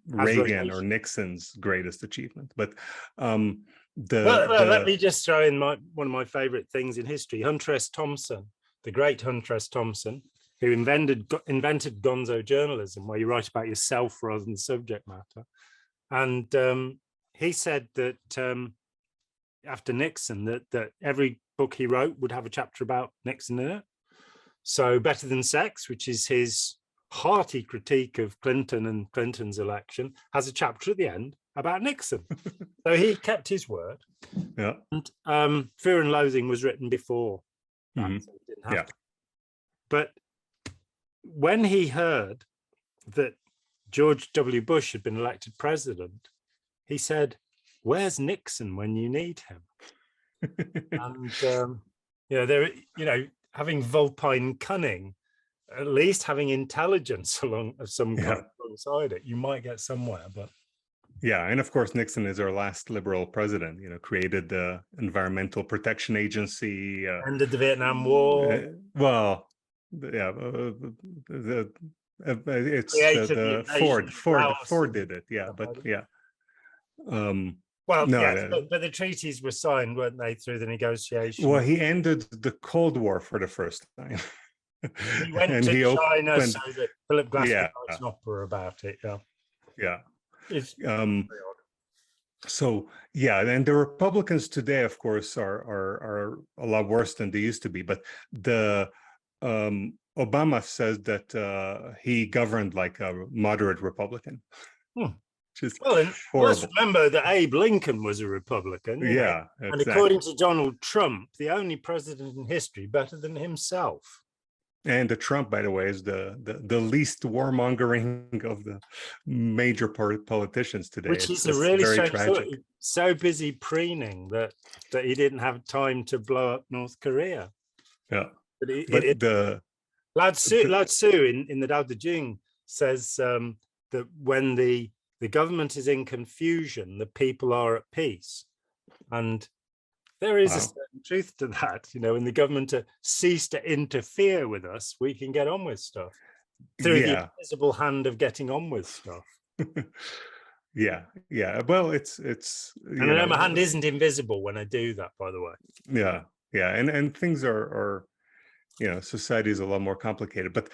Reagan or Nixon's greatest achievement. But let me just throw in one of my favorite things in history. Hunter S. Thompson, the great Hunter S. Thompson, who invented gonzo journalism, where you write about yourself rather than the subject matter. And he said that after Nixon, that every book he wrote would have a chapter about Nixon in it. So Better Than Sex, which is his hearty critique of Clinton and Clinton's election, has a chapter at the end about Nixon. So he kept his word. Yeah. And Fear and Loathing was written before that, so he didn't have to. But when he heard that George W. Bush had been elected president, he said, "Where's Nixon when you need him?" And there, having vulpine cunning, at least having intelligence of some kind alongside it, you might get somewhere. But yeah, and of course Nixon is our last liberal president. Created the Environmental Protection Agency, ended the Vietnam War. It's the Ford did it. Yeah, but yeah. But the treaties were signed, weren't they, through the negotiations? Well, he ended the Cold War for the first time. He went to China so that Philip Glass could write an opera about it. Yeah. So yeah, and the Republicans today, of course, are a lot worse than they used to be. But the Obama says that he governed like a moderate Republican. Let's remember that Abe Lincoln was a Republican. Exactly. And according to Donald Trump, the only president in history better than himself. And the Trump, by the way, is the least warmongering of the major politicians today. Which is a really strange thought. So busy preening that he didn't have time to blow up North Korea. Yeah, Lao Tzu in the Tao Te Ching says that when the government is in confusion, the people are at peace. And there is a certain truth to that. When the government cease to interfere with us, we can get on with stuff through the invisible hand of getting on with stuff. Yeah. Well, it's. And my hand isn't invisible when I do that, by the way. Yeah. And things are society is a lot more complicated, but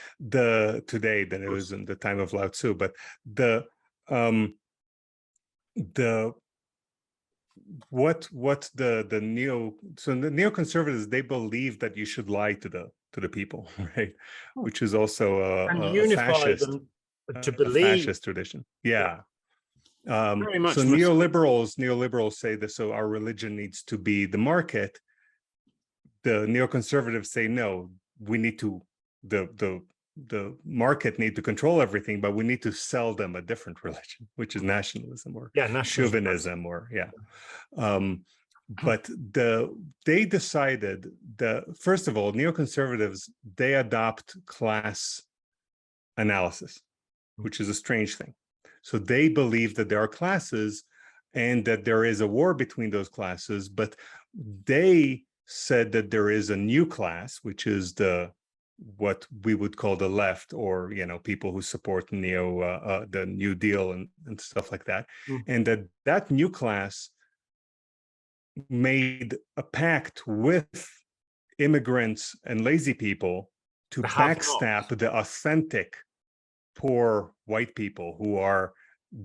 today than it was in the time of Lao Tzu. But the neoconservatives, they believe that you should lie to the people, right? Which is also a fascist tradition. Yeah. Very much so neoliberals say that, so our religion needs to be the market. The neoconservatives say no, we need to the market need to control everything, but we need to sell them a different religion, which is nationalism or chauvinism or but they decided that, first of all, neoconservatives, they adopt class analysis, which is a strange thing. So they believe that there are classes and that there is a war between those classes, but they said that there is a new class, which is what we would call the left, or people who support the New Deal and stuff like that, and that new class made a pact with immigrants and lazy people to backstab the authentic poor white people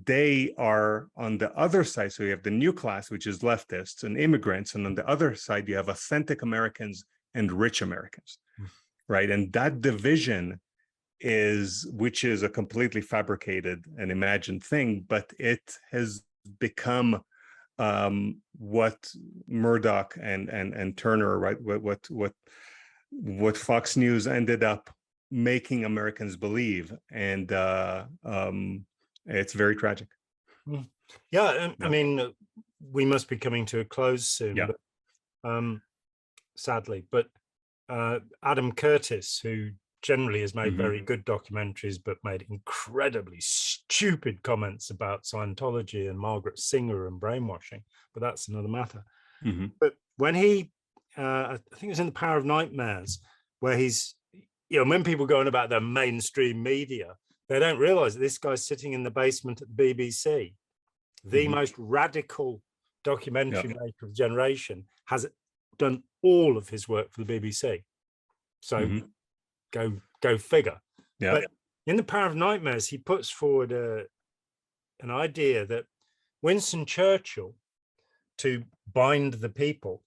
they are on the other side. So you have the new class, which is leftists and immigrants, and on the other side you have authentic Americans and rich Americans. Right. And that division which is a completely fabricated and imagined thing, but it has become what Murdoch and Turner, right, what Fox News ended up making Americans believe. And it's very tragic. I mean, we must be coming to a close soon, but, sadly, but Adam Curtis, who generally has made very good documentaries, but made incredibly stupid comments about Scientology and Margaret Singer and brainwashing, but that's another matter. But when he, I think it was in The Power of Nightmares, where he's, when people go on about the mainstream media, they don't realize that this guy's sitting in the basement at the BBC, the most radical documentary maker of the generation, has done all of his work for the BBC. So go figure. But in The Power of Nightmares, he puts forward an idea that Winston Churchill, to bind the people,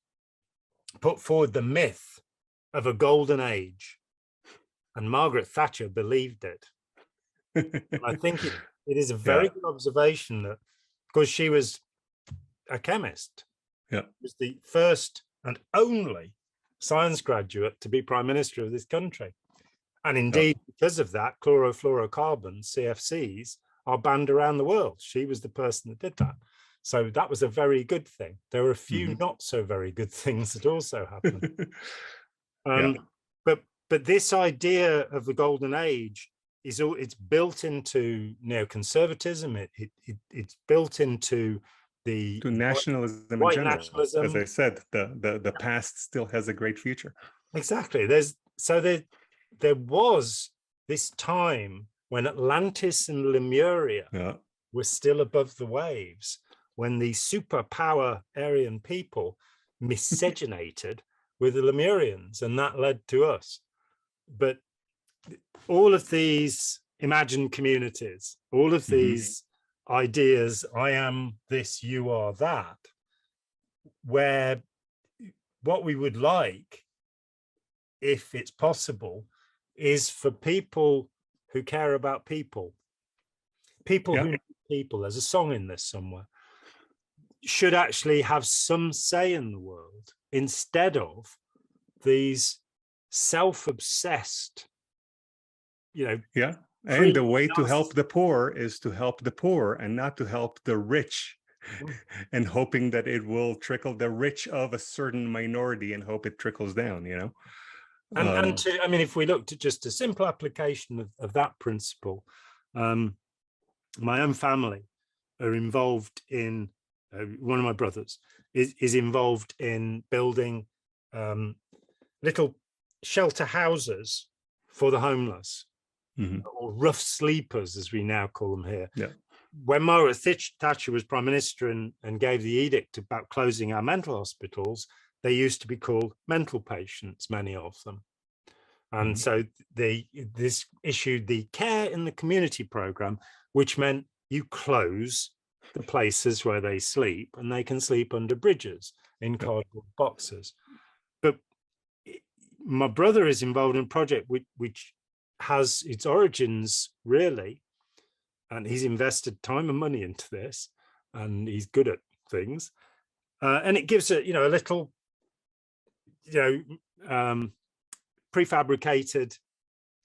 put forward the myth of a golden age, and Margaret Thatcher believed it. And I think it is a very good observation that, because she was a chemist, was the first and only science graduate to be prime minister of this country. And indeed, because of that, chlorofluorocarbons, CFCs, are banned around the world. She was the person that did that. So that was a very good thing. There were a few not so very good things that also happened. But this idea of the golden age it's built into neoconservatism. It's built into the nationalism in white general. nationalism. As I said, the past still has a great future. Exactly. There was this time when Atlantis and Lemuria were still above the waves, when the superpower Aryan people miscegenated with the Lemurians, and that led to us. But all of these imagined communities, all of these ideas, I am this, you are that, where what we would like, if it's possible, is for people who care about people who need people, there's a song in this somewhere, should actually have some say in the world, instead of these self-obsessed, and the way to help the poor is to help the poor and not to help the rich, and hoping that it will trickle the rich of a certain minority and hope it trickles down, and if we looked at just a simple application of that principle, my own family are involved in one of my brothers is involved in building little shelter houses for the homeless, or rough sleepers, as we now call them here. When Margaret Thatcher was Prime Minister and gave the edict about closing our mental hospitals, they used to be called mental patients, many of them. And so this issued the care in the community program, which meant you close the places where they sleep, and they can sleep under bridges in cardboard boxes. But my brother is involved in a project which has its origins, really, and he's invested time and money into this, and he's good at things, and it gives a little prefabricated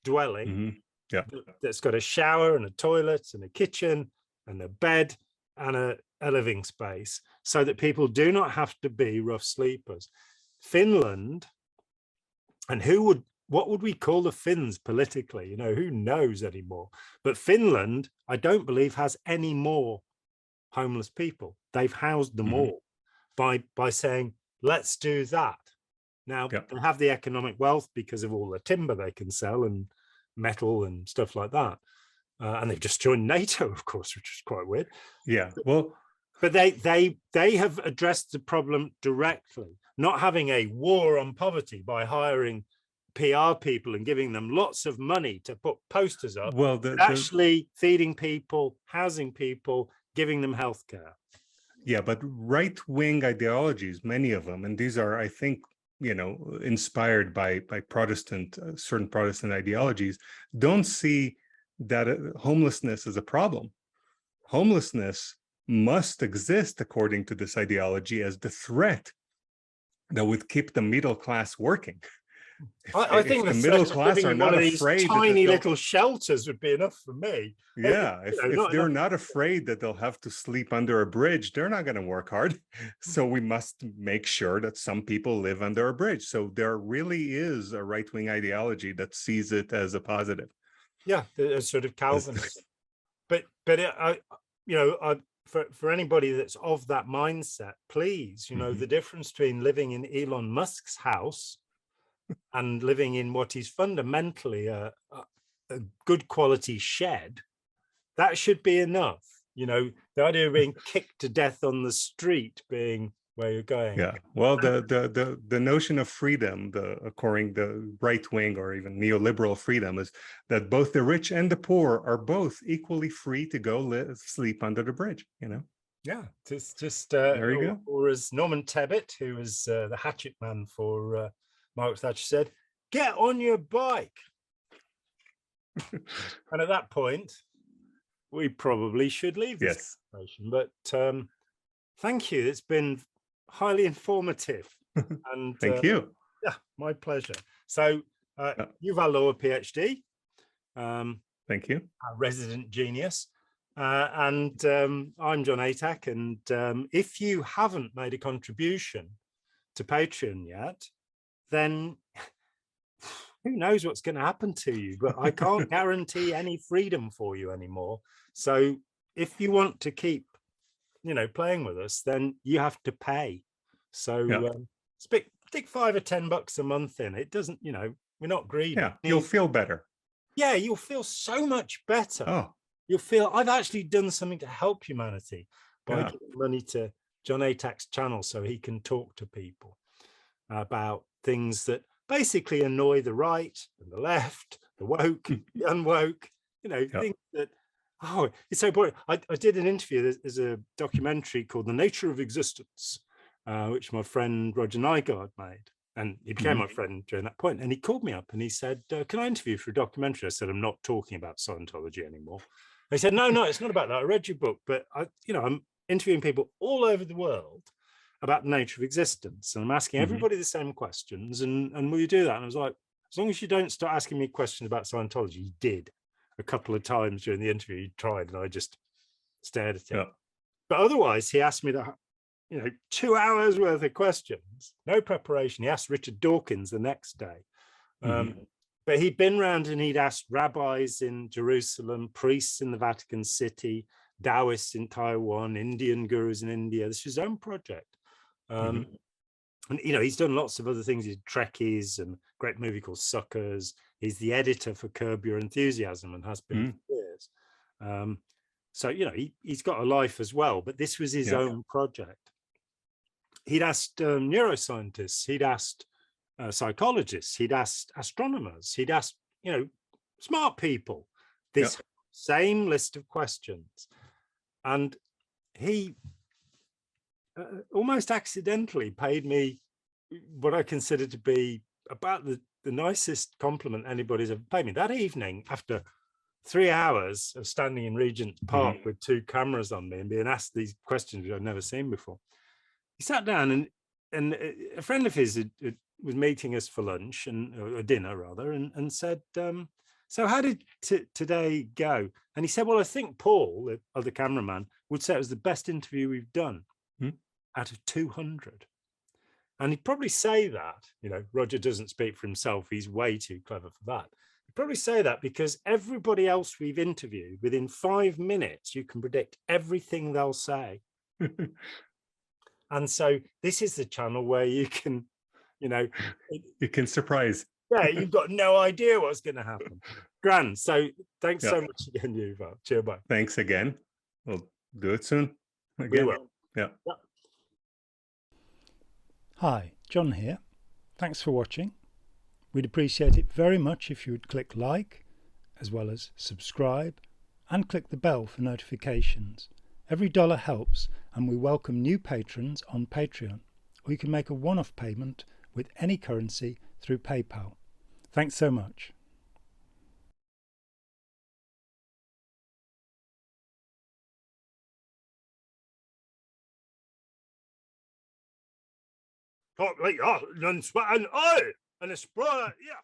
dwelling that's got a shower and a toilet and a kitchen and a bed and a living space, so that people do not have to be rough sleepers. Finland, and what would we call the Finns politically? Who knows anymore? But Finland, I don't believe, has any more homeless people. They've housed them all by saying, let's do that. Now, they have the economic wealth because of all the timber they can sell and metal and stuff like that. And they've just joined NATO, of course, which is quite weird. But they have addressed the problem directly, not having a war on poverty by hiring PR people and giving them lots of money to put posters up. Actually feeding people, housing people, giving them healthcare. But right-wing ideologies, many of them, and these are, I think, inspired by certain Protestant ideologies, don't see that homelessness is a problem. Homelessness must exist, according to this ideology, as the threat that would keep the middle class working. I think the middle class are not afraid. Tiny little shelters would be enough for me. If they're not afraid that they'll have to sleep under a bridge, they're not going to work hard. So we must make sure that some people live under a bridge. So there really is a right-wing ideology that sees it as a positive. A sort of Calvinism. But for anybody that's of that mindset, please, the difference between living in Elon Musk's house and living in what is fundamentally a good quality shed, that should be enough. The idea of being kicked to death on the street being where you're going. Well, the notion of freedom, according the right wing or even neoliberal freedom, is that both the rich and the poor are both equally free to go sleep under the bridge. It's just there you go. Or as Norman Tebbit, who was the hatchet man for Margaret Thatcher, said, "Get on your bike." And at that point, we probably should leave this conversation. But thank you. It's been highly informative. And thank you. My pleasure. So Yuval Laor, PhD. Thank you. Our resident genius. I'm John Atack, and if you haven't made a contribution to Patreon yet, then who knows what's going to happen to you, but I can't guarantee any freedom for you anymore. So if you want to keep, playing with us, then you have to pay. So stick $5 or $10 a month in. It doesn't, we're not greedy. Yeah, you'll feel better. Yeah, you'll feel so much better. Oh. You'll feel I've actually done something to help humanity by giving money to John Atack's channel so he can talk to people about things that basically annoy the right and the left, the woke, the unwoke, things that, it's so boring. I did an interview. There's a documentary called The Nature of Existence, which my friend Roger Nygaard made. And he became my friend during that point. And he called me up and he said, can I interview you for a documentary? I said, I'm not talking about Scientology anymore. And he said, no, it's not about that. I read your book, but I'm interviewing people all over the world about the nature of existence. And I'm asking everybody the same questions. And will you do that? And I was like, as long as you don't start asking me questions about Scientology. He did a couple of times during the interview. He tried and I just stared at him. Yeah. But otherwise, he asked me that, 2 hours worth of questions, no preparation. He asked Richard Dawkins the next day. But he'd been around and he'd asked rabbis in Jerusalem, priests in the Vatican City, Taoists in Taiwan, Indian gurus in India. This is his own project. And, he's done lots of other things. He did Trekkies and a great movie called Suckers. He's the editor for Curb Your Enthusiasm and has been for years. So, he's got a life as well, but this was his own project. He'd asked neuroscientists, he'd asked psychologists, he'd asked astronomers, he'd asked, smart people, this same list of questions. And he almost accidentally paid me what I consider to be about the nicest compliment anybody's ever paid me. That evening, after 3 hours of standing in Regent's Park with 2 cameras on me and being asked these questions which I'd never seen before, he sat down and a friend of his was meeting us for lunch or dinner rather, and said, so how did today go? And he said, well, I think Paul, the other cameraman, would say it was the best interview we've done out of 200. And he'd probably say that, Roger doesn't speak for himself. He's way too clever for that. He'd probably say that because everybody else we've interviewed, within 5 minutes, you can predict everything they'll say. And so this is the channel where you can, you can surprise. Yeah, you've got no idea what's going to happen. Grand. So thanks so much again, Yuval. Cheers, bye. Thanks again. We'll do it soon. Again. We will. Yeah. Hi, John here. Thanks for watching. We'd appreciate it very much if you would click like, as well as subscribe, and click the bell for notifications. Every dollar helps, and we welcome new patrons on Patreon, or you can make a one-off payment with any currency through PayPal. Thanks so much. Talk like, and sweat and oil and a sprawl, yeah.